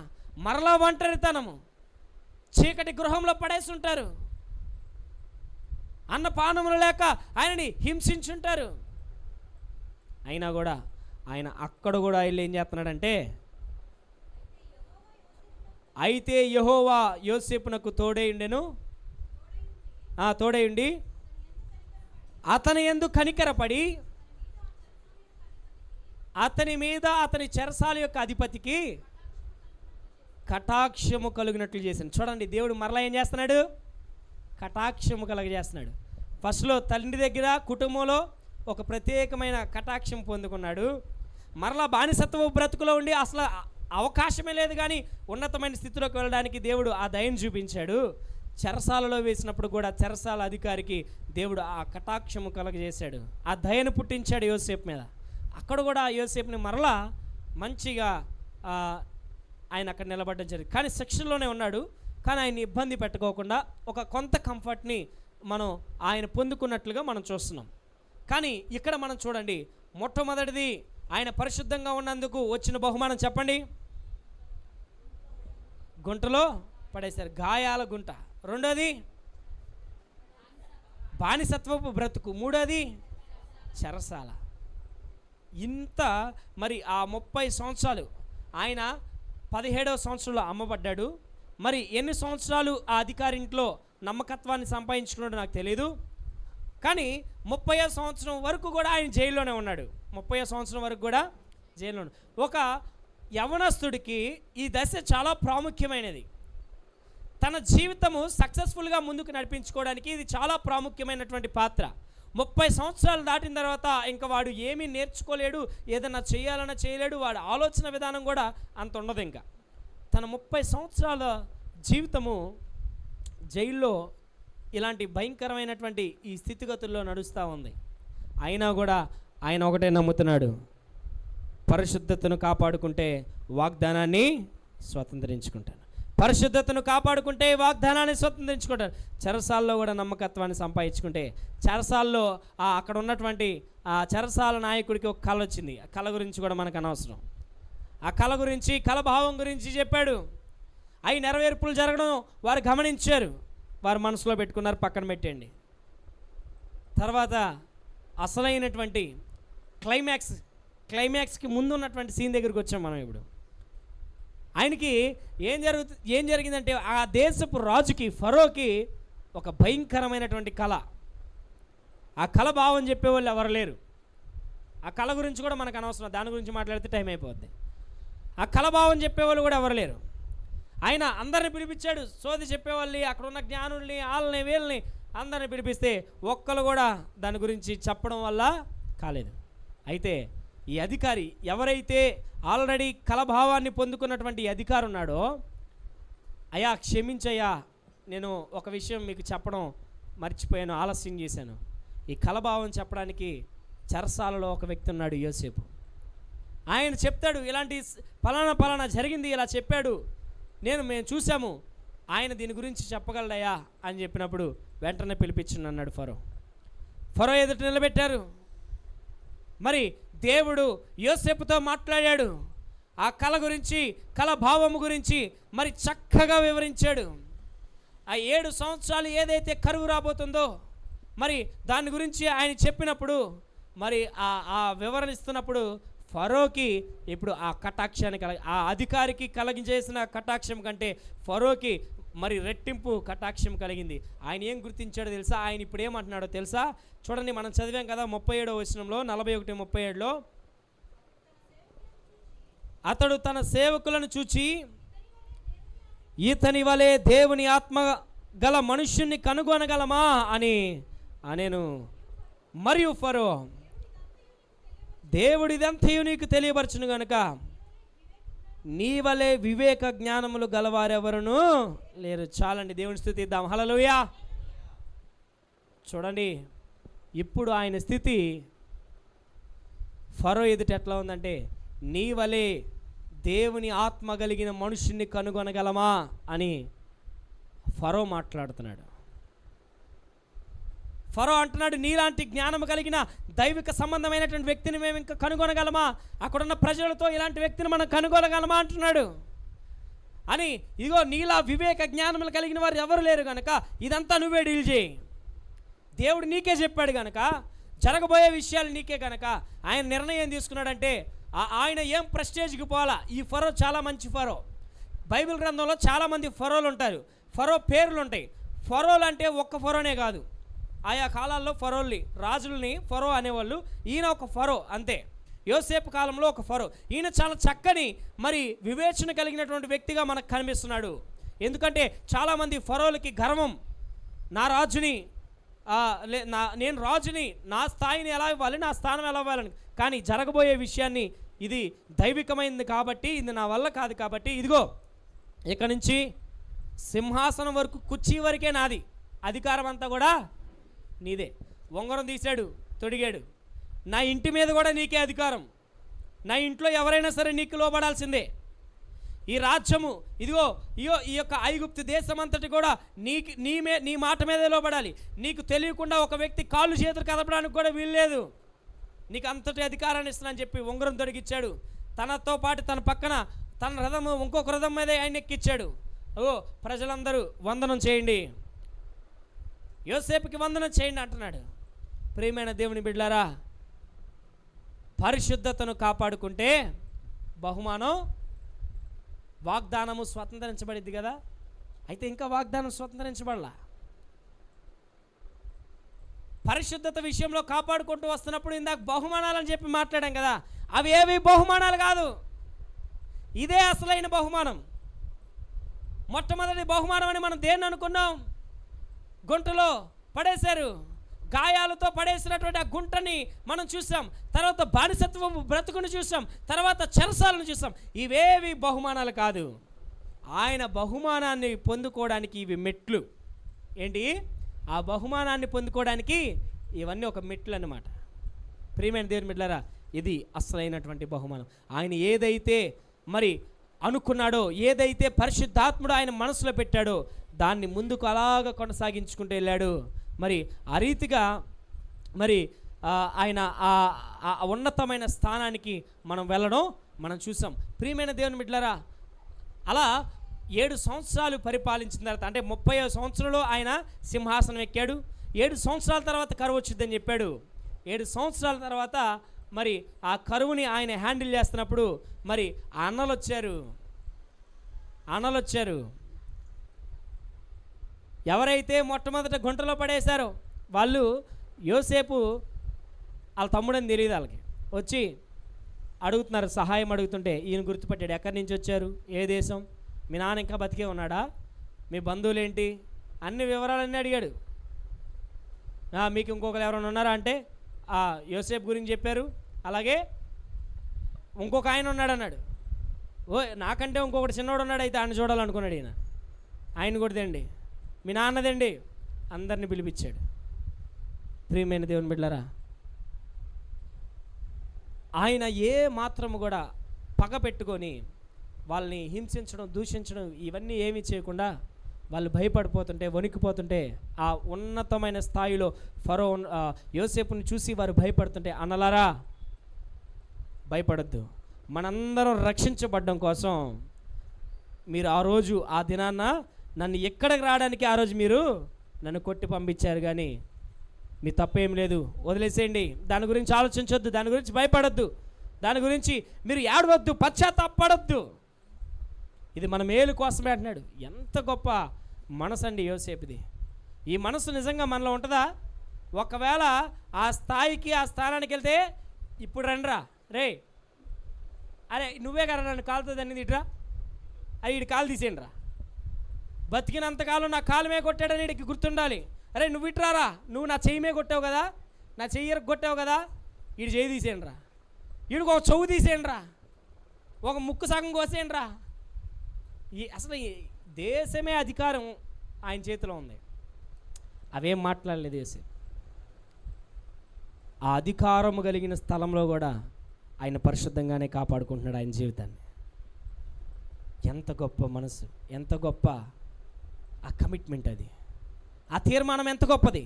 మరలా ఒంటరితనము, చీకటి గృహంలో పడేస్తుంటారు, అన్నపానములు లేక ఆయనని హింసించుంటారు. అయినా కూడా ఆయన అక్కడ కూడా వీళ్ళు ఏం చేస్తున్నాడంటే, అయితే యెహోవా యోసేపునకు తోడేయుండెను, తోడేయుండి అతని యందు కనికరపడి అతని మీద అతని చెరసాల యొక్క అధిపతికి కటాక్షము కలిగినట్లు చేశాను. చూడండి, దేవుడు మరలా ఏం చేస్తున్నాడు, కటాక్షము కలగజేస్తున్నాడు. ఫస్ట్లో తండ్రి దగ్గర కుటుంబంలో ఒక ప్రత్యేకమైన కటాక్షం పొందుకున్నాడు. మరలా బానిసత్వ బ్రతుకులో ఉండి అసలు అవకాశమే లేదు, కానీ ఉన్నతమైన స్థితిలోకి వెళ్ళడానికి దేవుడు ఆ దయను చూపించాడు. చెరసాలలో వేసినప్పుడు కూడా చెరసాల అధికారికి దేవుడు ఆ కటాక్షము కలగజేశాడు, ఆ దయను పుట్టించాడు యోసేపు మీద. అక్కడ కూడా యోసేపుని మరలా మంచిగా ఆయన అక్కడ నిలబడడం జరిగింది. కానీ శిక్షలోనే ఉన్నాడు, కానీ ఆయన ఇబ్బంది పెట్టుకోకుండా ఒక కొంత కంఫర్ట్ని మనం ఆయన పొందుకున్నట్లుగా మనం చూస్తున్నాం. కానీ ఇక్కడ మనం చూడండి, మొట్టమొదటిది ఆయన పరిశుద్ధంగా ఉన్నందుకు వచ్చిన బహుమానం చెప్పండి, గుంటలో పడేశారు, గాయాల గుంట. రెండోది బానిసత్వపు బ్రతుకు. మూడోది చెరసాల. ఇంత మరి ఆ 30 సంవత్సరాలు ఆయన 17వ సంవత్సరంలో అమ్మబడ్డాడు. మరి ఎన్ని సంవత్సరాలు ఆ అధికారి ఇంట్లో నమ్మకత్వాన్ని సంపాదించుకున్నాడో నాకు తెలియదు, కానీ 30వ సంవత్సరం వరకు కూడా ఆయన జైల్లోనే ఉన్నాడు. 30వ సంవత్సరం వరకు కూడా జైల్లో ఉన్నాడు. ఒక యవనస్తుడికి ఈ దశ చాలా ప్రాముఖ్యమైనది. తన జీవితము సక్సెస్ఫుల్గా ముందుకు నడిపించుకోవడానికి ఇది చాలా ప్రాముఖ్యమైనటువంటి పాత్ర. 30 సంవత్సరాలు దాటిన తర్వాత ఇంకా వాడు ఏమీ నేర్చుకోలేడు, ఏదన్నా చేయాలన్నా చేయలేడు, వాడు ఆలోచన విధానం కూడా అంత ఉండదు. ఇంకా తన 30 సంవత్సరాల జీవితము జైల్లో ఇలాంటి భయంకరమైనటువంటి ఈ స్థితిగతుల్లో నడుస్తూ ఉంది. అయినా కూడా ఆయన ఒకటే నమ్ముతున్నాడు, పరిశుద్ధతను కాపాడుకుంటే వాగ్దానాన్ని స్వతంత్రించుకుంటాను, పరిశుద్ధతను కాపాడుకుంటే వాగ్దానాన్ని స్వతంత్రించుకుంటారు. చెరసాల్లో కూడా నమ్మకత్వాన్ని సంపాదించుకుంటే, చెరసాల్లో అక్కడ ఉన్నటువంటి ఆ చెరసాల నాయకుడికి ఒక కళ వచ్చింది. ఆ కళ గురించి కూడా మనకు అనవసరం. ఆ కళ గురించి, కళభావం గురించి చెప్పాడు. అవి నెరవేర్పులు జరగడం వారు గమనించారు, వారు మనసులో పెట్టుకున్నారు, పక్కన పెట్టండి. తర్వాత అసలైనటువంటి క్లైమాక్స్కి ముందు ఉన్నటువంటి సీన్ దగ్గరికి వచ్చాం మనం. ఇప్పుడు ఆయనకి ఏం జరిగిందంటే, ఆ దేశపు రాజుకి, ఫరోకి ఒక భయంకరమైనటువంటి కళ. ఆ కళ భావం చెప్పేవాళ్ళు ఎవరు లేరు. ఆ కళ గురించి కూడా మనకు అనవసరం, దాని గురించి మాట్లాడితే టైం అయిపోద్ది. ఆ కళ భావం చెప్పేవాళ్ళు కూడా ఎవరు లేరు. ఆయన అందరిని పిలిపించాడు, సోది చెప్పేవాళ్ళని, అక్కడ ఉన్న జ్ఞానుల్ని, వాళ్ళని వీళ్ళని అందరిని పిలిపిస్తే ఒక్కరు కూడా దాని గురించి చెప్పడం వల్ల కాలేదు. అయితే ఈ అధికారి, ఎవరైతే ఆల్రెడీ కలభావాన్ని పొందుకున్నటువంటి అధికారి ఉన్నాడో, అయ్యా క్షమించయ్యా, నేను ఒక విషయం మీకు చెప్పడం మర్చిపోయాను, ఆలస్యం చేశాను. ఈ కలభావం చెప్పడానికి చెరసాలలో ఒక వ్యక్తి ఉన్నాడు, యోసేపు. ఆయన చెప్తాడు, ఇలాంటి పలానా జరిగింది, ఇలా చెప్పాడు, మేము చూసాము, ఆయన దీని గురించి చెప్పగలడయా అని చెప్పినప్పుడు వెంటనే పిలిపించండి అన్నాడు ఫరో ఎదుట నిలబెట్టారు. మరి దేవుడు యోసేపుతో మాట్లాడాడు. ఆ కళ గురించి, కళ భావము గురించి మరి చక్కగా వివరించాడు. ఆ 7 సంవత్సరాలు ఏదైతే కరువు రాబోతుందో మరి దాని గురించి ఆయన చెప్పినప్పుడు, మరి ఆ వివరణ ఇస్తున్నప్పుడు ఫరోకి ఇప్పుడు ఆ కటాక్షాన్ని ఆ అధికారికి కలిగించేసిన కటాక్షం కంటే ఫరోకి మరి రెట్టింపు కటాక్షం కలిగింది. ఆయన ఏం గుర్తించాడో తెలుసా? ఆయన ఇప్పుడు ఏమంటున్నాడో తెలుసా? చూడండి, మనం చదివాం కదా 37వ వచనంలో, 41:37లో, అతడు తన సేవకులను చూచి, ఇతని వలె దేవుని ఆత్మ గల మనుష్యుణ్ణి కనుగొనగలమా అని అనేను. మరియు ఫరో, దేవుడిదంతయు నీకు తెలియపరచును గనుక నీ వలె వివేక జ్ఞానములు గలవారెవరును లేరు. చాలండి, దేవుని స్తుతిద్దాం. హల్లెలూయా. చూడండి, ఇప్పుడు ఆయన స్థితి ఫరో ఎదుట ఎట్లా ఉందంటే, నీ వలె దేవుని ఆత్మ కలిగిన మనుషుణ్ణి కనుగొనగలమా అని ఫరో మాట్లాడుతున్నాడు. ఫరో అంటున్నాడు, నీలాంటి జ్ఞానం కలిగిన దైవిక సంబంధమైనటువంటి వ్యక్తిని మేము ఇంకా కనుగొనగలమా? అక్కడున్న ప్రజలతో ఇలాంటి వ్యక్తిని మనం కనుగొనగలమా అంటున్నాడు. అని ఇదిగో నీలా వివేక జ్ఞానములు కలిగిన వారు ఎవరు లేరు కనుక ఇదంతా నువ్వే డీల్ చేయి. దేవుడు నీకే చెప్పాడు కనుక, జరగబోయే విషయాలు నీకే కనుక ఆయన నిర్ణయం తీసుకున్నాడంటే ఆయన ఏం ప్రెస్టేజ్కి పోవాలా. ఈ ఫరో చాలా మంచి ఫరో. బైబిల్ గ్రంథంలో చాలామంది ఫరోలు ఉంటారు, ఫరో పేర్లు ఉంటాయి. ఫరోలు అంటే ఒక్క ఫరోనే కాదు, ఆయా కాలాల్లో ఫరోల్ని, రాజుల్ని ఫరో అనేవాళ్ళు. ఈయన ఒక ఫరో అంతే. యోసేపు కాలంలో ఒక ఫరో. ఈయన చాలా చక్కని మరి వివేచన కలిగినటువంటి వ్యక్తిగా మనకు కనిపిస్తున్నాడు. ఎందుకంటే చాలామంది ఫరోలకి గర్వం, నా రాజుని, నేను రాజుని, నా స్థాయిని ఎలా ఇవ్వాలి, నా స్థానం ఎలా ఇవ్వాలని. కానీ జరగబోయే విషయాన్ని, ఇది దైవికమైంది కాబట్టి, ఇది నా వల్ల కాదు కాబట్టి, ఇదిగో ఇక నుంచి సింహాసనం వరకు, కుర్చీ వరకే నాది, అధికారం అంతా కూడా నీదే. ఉంగరం తీశాడు, తొడిగాడు. నా ఇంటి మీద కూడా నీకే అధికారం, నా ఇంట్లో ఎవరైనా సరే నీకు లోబడాల్సిందే. ఈ రాజ్యము, ఇదిగో ఈ యొక్క ఐగుప్తు దేశం అంతటి కూడా నీ మాట మీదే లోబడాలి. నీకు తెలియకుండా ఒక వ్యక్తి కాళ్ళు చేతులు కదపడానికి కూడా వీల్లేదు. నీకు అంతటి అధికారాన్ని ఇస్తున్నానని చెప్పి ఉంగరం తొడిగిచ్చాడు. తనతో పాటు తన పక్కన తన రథము ఇంకొక రథం మీదే ఆయన ఎక్కిచ్చాడు. ప్రజలందరూ వందనం చేయండి, యోసేపుకి వందనం చేయండి అంటున్నాడు. ప్రియమైన దేవుని బిడ్డలారా, పరిశుద్ధతను కాపాడుకుంటే బహుమానం, వాగ్దానము స్వతంత్రించబడింది కదా. అయితే ఇంకా వాగ్దానం స్వతంత్రించబడలా. పరిశుద్ధత విషయంలో కాపాడుకుంటూ వస్తున్నప్పుడు ఇందాక బహుమానాలని చెప్పి మాట్లాడాం కదా, అవి ఏవి బహుమానాలు కాదు. ఇదే అసలైన బహుమానం. మొట్టమొదటి బహుమానం అని మనం దేన్ని అనుకున్నాం? గుంటలో పడేశారు, గాయాలతో పడేసినటువంటి ఆ గుంటని మనం చూసాం. తర్వాత బానిసత్వపు బ్రతుకుని చూసాం, తర్వాత చెరసాలను చూసాం. ఇవేవి బహుమానాలు కాదు. ఆయన బహుమానాన్ని పొందుకోవడానికి ఇవి మెట్లు. ఏంటి? ఆ బహుమానాన్ని పొందుకోవడానికి ఇవన్నీ ఒక మెట్లు అన్నమాట. ప్రియమైన దేవుని బిడ్డలారా, ఇది అసలైనటువంటి బహుమానం. ఆయన ఏదైతే మరి అనుకున్నాడో, ఏదైతే పరిశుద్ధాత్ముడు ఆయన మనసులో పెట్టాడో దాన్ని ముందుకు అలాగ కొనసాగించుకుంటూ వెళ్ళాడు. మరి ఆ రీతిగా మరి ఆయన ఆ ఉన్నతమైన స్థానానికి మనం వెళ్ళడం మనం చూసాం. ప్రియమైన దేవుని బిడ్డలారా, అలా 7 సంవత్సరాలు పరిపాలించిన తర్వాత, అంటే 30వ సంవత్సరంలో ఆయన సింహాసనం ఎక్కాడు. 7 సంవత్సరాల తర్వాత కరువు వచ్చిందని చెప్పాడు. 7 సంవత్సరాల తర్వాత మరి ఆ కరువుని ఆయన హ్యాండిల్ చేస్తున్నప్పుడు మరి అన్నలు వచ్చారు. ఎవరైతే మొట్టమొదట గుంటలో పడేశారో వాళ్ళు యోసేపు వాళ్ళ తమ్ముడని తెలియదు. వాళ్ళకి వచ్చి అడుగుతున్నారు, సహాయం అడుగుతుంటే ఈయన గుర్తుపట్టాడు. ఎక్కడి నుంచి వచ్చారు, ఏ దేశం, మీ నాన్న ఇంకా బతికే ఉన్నాడా, మీ బంధువులు ఏంటి, అన్ని వివరాలన్నీ అడిగాడు. మీకు ఇంకొకరు ఎవరైనా ఉన్నారా అంటే యోసేపు గురించి చెప్పారు. అలాగే ఇంకొక ఆయన ఉన్నాడు అన్నాడు. నాకంటే ఇంకొకటి చిన్నవాడు ఉన్నాడు, అయితే ఆయన చూడాలనుకున్నాడు. ఆయన కూడా తండి, మీ నాన్నదండి, అందరిని పిలిపించాడు. ప్రియమైన దేవుని బిడ్డలారా, ఆయన ఏ మాత్రము కూడా పగ పెట్టుకొని వాళ్ళని హింసించడం, దూషించడం ఇవన్నీ ఏమీ చేయకుండా వాళ్ళు భయపడిపోతుంటే, వణికిపోతుంటే, ఆ ఉన్నతమైన స్థాయిలో ఫరో యోసేపుని చూసి వారు భయపడుతుంటే, అన్నలారా భయపడద్దు, మనందరం రక్షించబడ్డం కోసం మీరు ఆ రోజు ఆ దినాన్న నన్ను ఎక్కడికి రావడానికి ఆ రోజు మీరు నన్ను కొట్టి పంపించారు, కానీ మీ తప్పేం లేదు, వదిలేసేయండి. దాని గురించి ఆలోచించొద్దు, దాని గురించి భయపడద్దు, దాని గురించి మీరు ఏడవద్దు, పశ్చాత్తాపడద్దు, ఇది మన మేలు కోసమే అంటున్నాడు. ఎంత గొప్ప మనసు అండి యోసేపుది. ఈ మనసు నిజంగా మనలో ఉంటుందా? ఒకవేళ ఆ స్థాయికి, ఆ స్థానానికి వెళ్తే, ఇప్పుడు రండిరా రే, అరే నువ్వే కదా నన్ను కాలుతో దాన్ని ఇట్రా, అది ఇటు కాలు తీసేయండి రా, బతికినంతకాలం నా కాలుమే కొట్టాడని ఇడికి గుర్తుండాలి. అరే నువ్వు ఇట్రారా, నువ్వు నా చెయ్యిమే కొట్టావు కదా, నా చెయ్యరకు కొట్టావు కదా, ఇటు చెయ్యి తీసేయండి రా, ఇడికి ఒక చెవు తీసేయండి రా, ఒక ముక్కు సగం కోసేయండి రా. అసలు ఈ దేశమే అధికారం ఆయన చేతిలో ఉంది. అవేం మాట్లాడలేదు యేసు. ఆ అధికారము కలిగిన స్థలంలో కూడా ఆయన పరిశుద్ధంగానే కాపాడుకుంటున్నాడు ఆయన జీవితాన్ని. ఎంత గొప్ప మనసు, ఎంత గొప్ప ఆ కమిట్మెంట్, అది ఆ తీర్మానం ఎంత గొప్పది.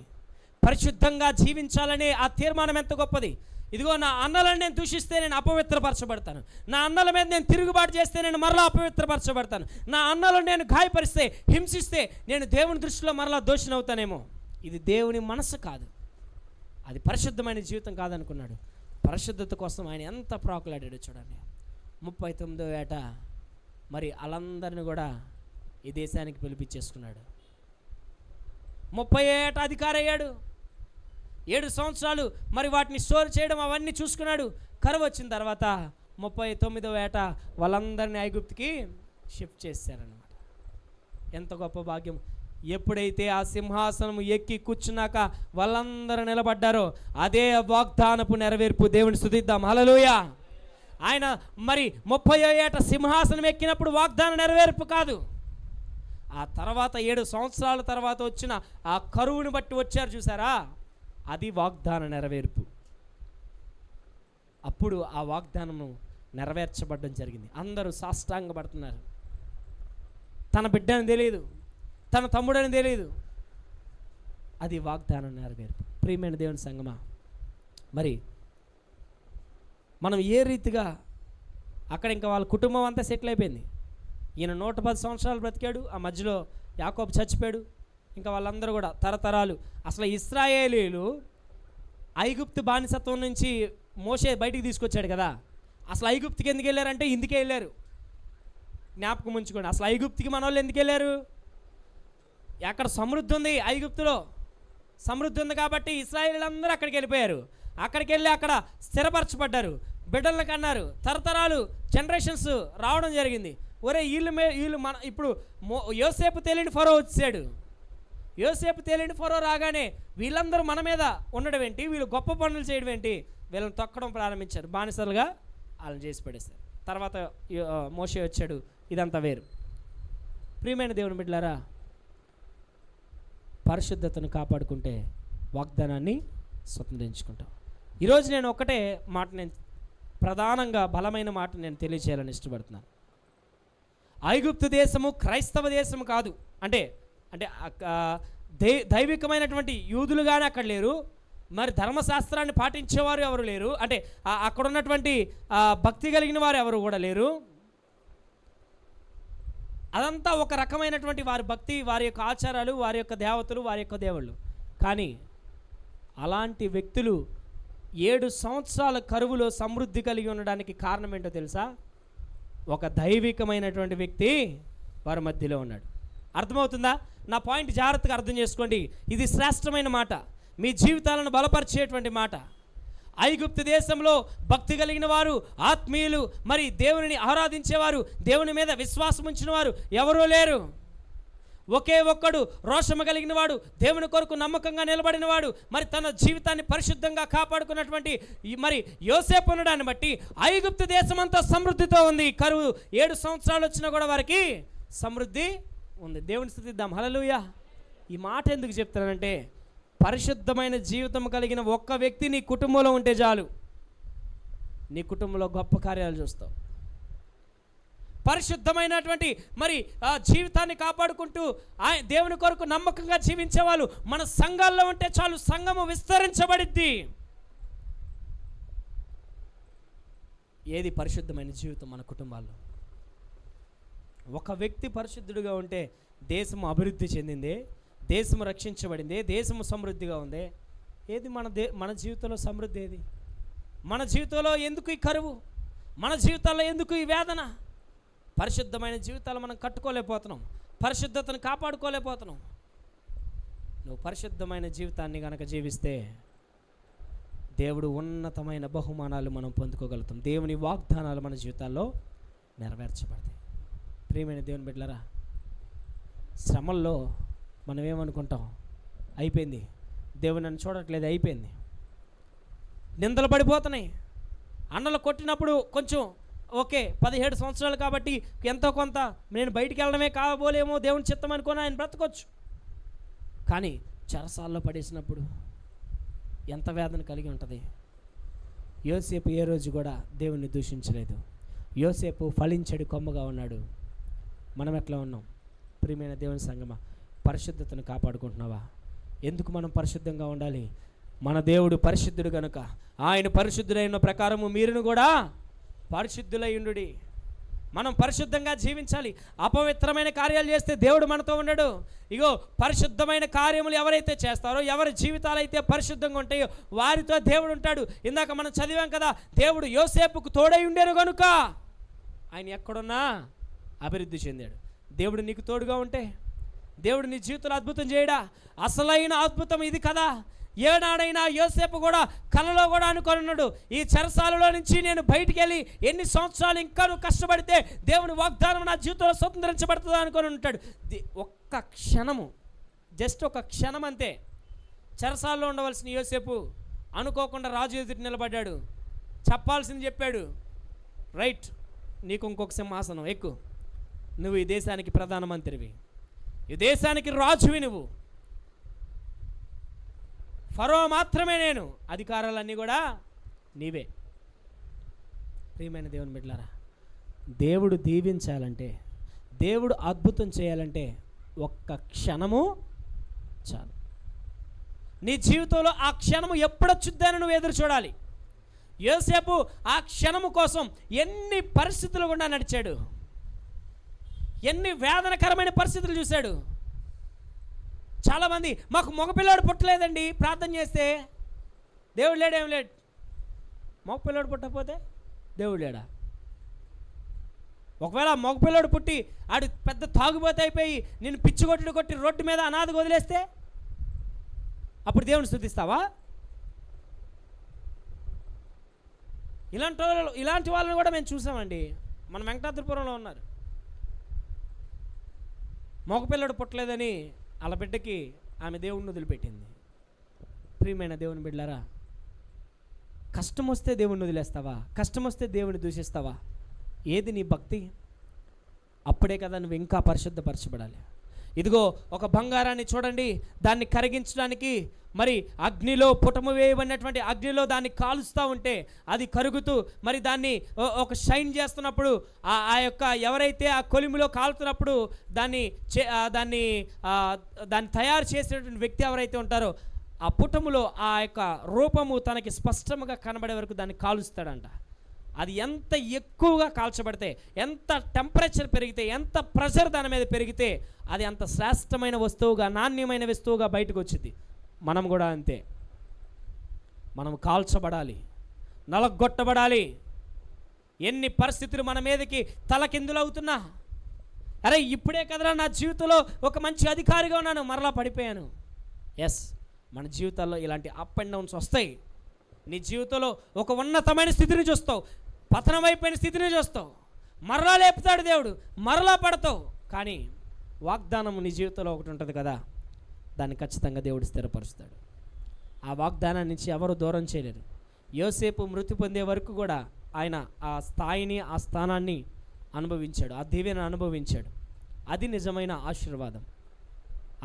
పరిశుద్ధంగా జీవించాలనే ఆ తీర్మానం ఎంత గొప్పది. ఇదిగో నా అన్నలను నేను దూషిస్తే నేను అపవిత్రపరచబడతాను, నా అన్నల మీద నేను తిరుగుబాటు చేస్తే నేను మరలా అపవిత్రపరచబడతాను, నా అన్నలను నేను గాయపరిస్తే, హింసిస్తే నేను దేవుని దృష్టిలో మరలా దోషినవుతానేమో. ఇది దేవుని మనసు కాదు, అది పరిశుద్ధమైన జీవితం కాదనుకున్నాడు. పరిశుద్ధత కోసం ఆయన ఎంత ప్రాకులాడాడు చూడండి. 39వ ఏట మరి వాళ్ళందరినీ కూడా ఈ దేశానికి పిలిపించేసుకున్నాడు. 30 ఏట అధికారి అయ్యాడు. 7 సంవత్సరాలు మరి వాటిని స్టోర్ చేయడం అవన్నీ చూసుకున్నాడు. కరువు వచ్చిన తర్వాత 39వ ఏట వాళ్ళందరినీ ఐగుప్తుకి షిఫ్ట్ చేశారన్నమాట. ఎంత గొప్ప భాగ్యం. ఎప్పుడైతే ఆ సింహాసనం ఎక్కి కూర్చున్నాక వాళ్ళందరూ నిలబడ్డారో అదే వాగ్దానపు నెరవేర్పు. దేవుని స్తుతిద్దాం, హల్లెలూయా. ఆయన మరి 30వ ఏట సింహాసనం ఎక్కినప్పుడు వాగ్దాన నెరవేర్పు కాదు, ఆ తర్వాత 7 సంవత్సరాల తర్వాత వచ్చిన ఆ కరువుని బట్టి వచ్చారు చూసారా, అది వాగ్దాన నెరవేర్పు. అప్పుడు ఆ వాగ్దానము నెరవేర్చబడడం జరిగింది. అందరూ సాష్టాంగపడుతున్నారు. తన బిడ్డని తెలియదు, తన తమ్ముడని తెలియదు, అది వాగ్దానం నెరవేర్పు. ప్రియమైన దేవుని సంగమా, మరి మనం ఏ రీతిగా అక్కడ ఇంకా వాళ్ళ కుటుంబం అంతా సెటిల్ అయిపోయింది. ఈయన 110 సంవత్సరాలు బ్రతికాడు, ఆ మధ్యలో యాకోబు చచ్చిపోయాడు. ఇంకా వాళ్ళందరూ కూడా తరతరాలు. అసలు ఇశ్రాయేలీలు ఐగుప్తు బానిసత్వం నుంచి మోషే బయటికి తీసుకొచ్చాడు కదా, అసలు ఐగుప్తుకి ఎందుకు వెళ్ళారంటే ఇందుకే వెళ్ళారు. జ్ఞాపకం ఉంచుకోండి, అసలు ఐగుప్తుకి మన వాళ్ళు ఎందుకు వెళ్ళారు? అక్కడ సమృద్ధి ఉంది, ఐగుప్తులో సమృద్ధి ఉంది కాబట్టి ఇశ్రాయేలీలందరూ అక్కడికి వెళ్ళిపోయారు. అక్కడికి వెళ్ళి అక్కడ స్థిరపరచబడ్డారు, బిడ్డలను కన్నారు, తరతరాలు జనరేషన్స్ రావడం జరిగింది. ఒరే వీళ్ళు మన ఇప్పుడు యోసేపు తెలియని ఫరో వచ్చాడు. యోసేపు తెలియని ఫరో రాగానే వీళ్ళందరూ మన మీద ఉండడం ఏంటి, వీళ్ళు గొప్ప పనులు చేయడం ఏంటి, వీళ్ళని తొక్కడం ప్రారంభించారు. బానిసలుగా వాళ్ళని చేసి పడేస్తారు. తర్వాత మోషే వచ్చాడు. ఇదంతా వేరు. ప్రియమైన దేవుని బిడ్డలారా, పరిశుద్ధతను కాపాడుకుంటే వాగ్దానాన్ని స్వతంత్రించుకుంటాం. ఈరోజు నేను ఒకటే మాట, నేను ప్రధానంగా బలమైన మాట నేను తెలియచేయాలని ఇష్టపడుతున్నాను. ఐగుప్తు దేశము క్రైస్తవ దేశము కాదు. అంటే అంటే దైవికమైనటువంటి యూదులు కానీ అక్కడ లేరు, మరి ధర్మశాస్త్రాన్ని పాటించేవారు ఎవరు లేరు, అంటే అక్కడ ఉన్నటువంటి భక్తి కలిగిన వారు ఎవరు కూడా లేరు. అదంతా ఒక రకమైనటువంటి వారి భక్తి, వారి యొక్క ఆచారాలు, వారి యొక్క దేవతలు, వారి యొక్క దేవుళ్ళు. కానీ అలాంటి వ్యక్తులు 7 సంవత్సరాల కరువులో సమృద్ధి కలిగి ఉండడానికి కారణం ఏంటో తెలుసా? ఒక దైవికమైనటువంటి వ్యక్తి వారి మధ్యలో ఉన్నాడు. అర్థమవుతుందా? నా పాయింట్ జాగ్రత్తగా అర్థం చేసుకోండి. ఇది శ్రేష్టమైన మాట, మీ జీవితాలను బలపరిచేటువంటి మాట. ఐగుప్తు దేశంలో భక్తి కలిగిన వారు, ఆత్మీయులు, మరి దేవుని ఆరాధించేవారు, దేవుని మీద విశ్వాసం ఉంచిన వారు ఎవరూ లేరు. ఒకే ఒక్కడు రోషము కలిగిన వాడు, దేవుని కొరకు నమ్మకంగా నిలబడిన వాడు, మరి తన జీవితాన్ని పరిశుద్ధంగా కాపాడుకున్నటువంటి మరి యోసేపు ఉండడాన్ని బట్టి ఐగుప్తు దేశం అంతా సమృద్ధితో ఉంది. కరువు 7 సంవత్సరాలు వచ్చినా కూడా వారికి సమృద్ధి ఉంది. దేవుని స్తుతిద్దాం, హల్లెలూయా. ఈ మాట ఎందుకు చెప్తానంటే, పరిశుద్ధమైన జీవితం కలిగిన ఒక్క వ్యక్తి నీ కుటుంబంలో ఉంటే చాలు, నీ కుటుంబంలో గొప్ప కార్యాలు చూస్తావు. పరిశుద్ధమైనటువంటి మరి జీవితాన్ని కాపాడుకుంటూ దేవుని కొరకు నమ్మకంగా జీవించే వాళ్ళు మన సంఘాల్లో ఉంటే చాలు, సంఘము విస్తరించబడిద్ది. ఏది పరిశుద్ధమైన జీవితం మన కుటుంబాల్లో? ఒక వ్యక్తి పరిశుద్ధుడిగా ఉంటే దేశము అభివృద్ధి చెందిందే, దేశము రక్షించబడిందే, దేశము సమృద్ధిగా ఉందే. ఏది మన జీవితంలో సమృద్ధి? ఏది మన జీవితంలో? ఎందుకు ఈ కరువు? మన జీవితాల్లో ఎందుకు ఈ వేదన? పరిశుద్ధమైన జీవితాలు మనం కట్టుకోలేకపోతున్నాం, పరిశుద్ధతను కాపాడుకోలేకపోతున్నాం. నువ్వు పరిశుద్ధమైన జీవితాన్ని కనుక జీవిస్తే దేవుడు ఉన్నతమైన బహుమానాలు మనం పొందుకోగలుగుతాం. దేవుని వాగ్దానాలు మన జీవితాల్లో నెరవేర్చబడతాయి. ప్రియమైన దేవుని బిడ్డలారా, శ్రమల్లో మనం ఏమనుకుంటాం? అయిపోయింది, దేవుడు నన్ను చూడట్లేదు, అయిపోయింది. నిందలు పడిపోతున్నాయి. అన్నలు కొట్టినప్పుడు కొంచెం ఓకే 17 సంవత్సరాలు కాబట్టి ఎంతో కొంత నేను బయటికి వెళ్ళడమే కాబోలేమో దేవుని చిత్తం అనుకొని ఆయన బ్రతకొచ్చు. కానీ చెరసాల్లో పడేసినప్పుడు ఎంత వేదన కలిగి ఉంటుంది. యోసేపు ఏ రోజు కూడా దేవుణ్ణి దూషించలేదు. యోసేపు ఫలించడి కొమ్మగా ఉన్నాడు. మనం ఎట్లా ఉన్నాం? ప్రియమైన దేవుని సంగమా, పరిశుద్ధతను కాపాడుకుంటున్నావా? ఎందుకు మనం పరిశుద్ధంగా ఉండాలి? మన దేవుడు పరిశుద్ధుడు కనుక ఆయన పరిశుద్ధుడైన ప్రకారము మీరును కూడా పరిశుద్ధులై ఉండుడి. మనం పరిశుద్ధంగా జీవించాలి. అపవిత్రమైన కార్యాలు చేస్తే దేవుడు మనతో ఉండడు. ఇగో పరిశుద్ధమైన కార్యములు ఎవరైతే చేస్తారో, ఎవరి జీవితాలు అయితే పరిశుద్ధంగా ఉంటాయో వారితో దేవుడు ఉంటాడు. ఇందాక మనం చదివాం కదా, దేవుడు యోసేపుకు తోడై ఉండేను కనుక ఆయన ఎక్కడున్నా అభివృద్ధి చెందాడు. దేవుడు నీకు తోడుగా ఉంటే దేవుడు నీ జీవితంలో అద్భుతం చేయడా? అసలైన అద్భుతం ఇది కదా. ఏనాడైనా యోసేపు కూడా కలలో కూడా అనుకున్నాడు, ఈ చెరసాలలో నుంచి నేను బయటికి వెళ్ళి ఎన్ని సంవత్సరాలు ఇంకా నువ్వు కష్టపడితే దేవుని వాగ్దానం నా జీవితంలో స్వతంత్రించబడుతుందా అనుకొని ఉంటాడు. ఒక్క క్షణము, జస్ట్ ఒక క్షణం అంతే. చెరసాలలో ఉండవలసిన యోసేపు అనుకోకుండా రాజు ఎదుటి నిలబడ్డాడు. చెప్పాల్సింది చెప్పాడు. రైట్, నీకు ఇంకొక సింహాసనం ఎక్కు, నువ్వు ఈ దేశానికి ప్రధానమంత్రివి, ఈ దేశానికి రాజువి, నువ్వు ఫరో మాత్రమే, నేను అధికారాలన్నీ కూడా నీవే. ప్రియమైన దేవుని బిడ్డలారా, దేవుడు దీవించాలంటే, దేవుడు అద్భుతం చేయాలంటే ఒక్క క్షణము చాలు. నీ జీవితంలో ఆ క్షణము ఎప్పుడొచ్చుద్దని నువ్వు ఎదురు చూడాలి. యోసేపు ఆ క్షణము కోసం ఎన్ని పరిస్థితులు గుండా నడిచాడు, ఎన్ని వేదనకరమైన పరిస్థితులు చూశాడు. చాలామంది మాకు మగపిల్లాడు పుట్టలేదండి, ప్రార్థన చేస్తే దేవుడు లేడేం లేడు. మగపిల్లాడు పుట్టకపోతే దేవుడు లేడా? ఒకవేళ మగపిల్లాడు పుట్టి ఆడు పెద్ద తాగుబోతే అయిపోయి నేను పిచ్చి కొట్టి రోడ్డు మీద అనాథగా వదిలేస్తే అప్పుడు దేవుని స్తుతిస్తావా? ఇలాంటి వాళ్ళని కూడా మేము చూసామండి. మన వెంకటాద్రిపురంలో ఉన్నారు. మగపిల్లడు పుట్టలేదని వాళ్ళ బిడ్డకి ఆమె దేవుణ్ణి వదిలిపెట్టింది. ప్రియమైన దేవుని బిడ్డలారా, కష్టం వస్తే దేవుణ్ణి వదిలేస్తావా? కష్టం వస్తే దేవుని దూషిస్తావా? ఏది నీ భక్తి? అప్పుడే కదా నువ్వు ఇంకా పరిశుద్ధపరచబడాలి. ఇదిగో ఒక బంగారాన్ని చూడండి, దాన్ని కరిగించడానికి మరి అగ్నిలో పుటము వేయబడినటువంటి అగ్నిలో దాన్ని కాలుస్తూ ఉంటే అది కరుగుతూ మరి దాన్ని ఒక షైన్ చేస్తున్నప్పుడు ఆ యొక్క ఎవరైతే ఆ కొలిమిలో కాలుతున్నప్పుడు దాన్ని తయారు చేసేటువంటి వ్యక్తి ఎవరైతే ఉంటారో ఆ పుటములో ఆ యొక్క రూపము తనకి స్పష్టంగా కనబడే వరకు దాన్ని కాలుస్తాడంట. అది ఎంత ఎక్కువగా కాల్చబడితే, ఎంత టెంపరేచర్ పెరిగితే, ఎంత ప్రెషర్ దాని మీద పెరిగితే అది అంత శ్రేష్టమైన వస్తువుగా, నాణ్యమైన వస్తువుగా బయటకు వచ్చింది. మనం కూడా అంతే. మనం కాల్చబడాలి, నలగొట్టబడాలి. ఎన్ని పరిస్థితులు మన మీదకి తలకిందులవుతున్నా, అరే ఇప్పుడే కదరా నా జీవితంలో ఒక మంచి అధికారిగా ఉన్నాను, మరలా పడిపోయాను. ఎస్, మన జీవితాల్లో ఇలాంటి అప్ అండ్ డౌన్స్ వస్తాయి. నీ జీవితంలో ఒక ఉన్నతమైన స్థితిని చూస్తావు, పతనమైపోయిన స్థితిని చూస్తావు, మరలా లేపుతాడు దేవుడు, మరలా పడతావు. కానీ వాగ్దానం నీ జీవితంలో ఒకటి ఉంటుంది కదా, దాన్ని ఖచ్చితంగా దేవుడు స్థిరపరుస్తాడు. ఆ వాగ్దానాన్ని నుంచి ఎవరు దూరం చేయలేరు. యోసేపు మృతి పొందే వరకు కూడా ఆయన ఆ స్థాయిని, ఆ స్థానాన్ని అనుభవించాడు, ఆ దీవెన అనుభవించాడు. అది నిజమైన ఆశీర్వాదం,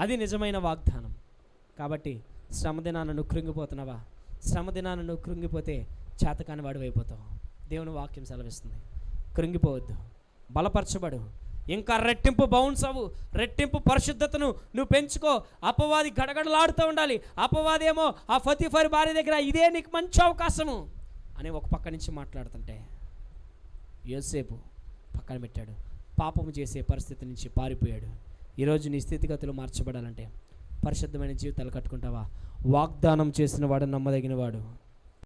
అది నిజమైన వాగ్దానం. కాబట్టి శ్రమదినాన్ని నువ్వు కృంగిపోతున్నావా? శ్రమదినాన్ని నువ్వు కృంగిపోతే చేతకాని వాడు అయిపోతావు. దేవుని వాక్యం సెలవిస్తుంది. కృంగిపోవద్దు, బలపరచబడు, ఇంకా రెట్టింపు బౌన్స్ అవ్వు, రెట్టింపు పరిశుద్ధతను నువ్వు పెంచుకో. అపవాది గడగడలాడుతూ ఉండాలి. అపవాది ఏమో ఆ ఫతీఫర్ భార్య దగ్గర ఇదే నీకు మంచి అవకాశము అని ఒక పక్క నుంచి మాట్లాడుతుంటే యోసేపు పక్కన పెట్టాడు, పాపము చేసే పరిస్థితి నుంచి పారిపోయాడు. ఈరోజు నీ స్థితిగతులు మార్చబడాలంటే పరిశుద్ధమైన జీవితాలు కట్టుకుంటావా? వాగ్దానం చేసిన వాడు నమ్మదగిన వాడు.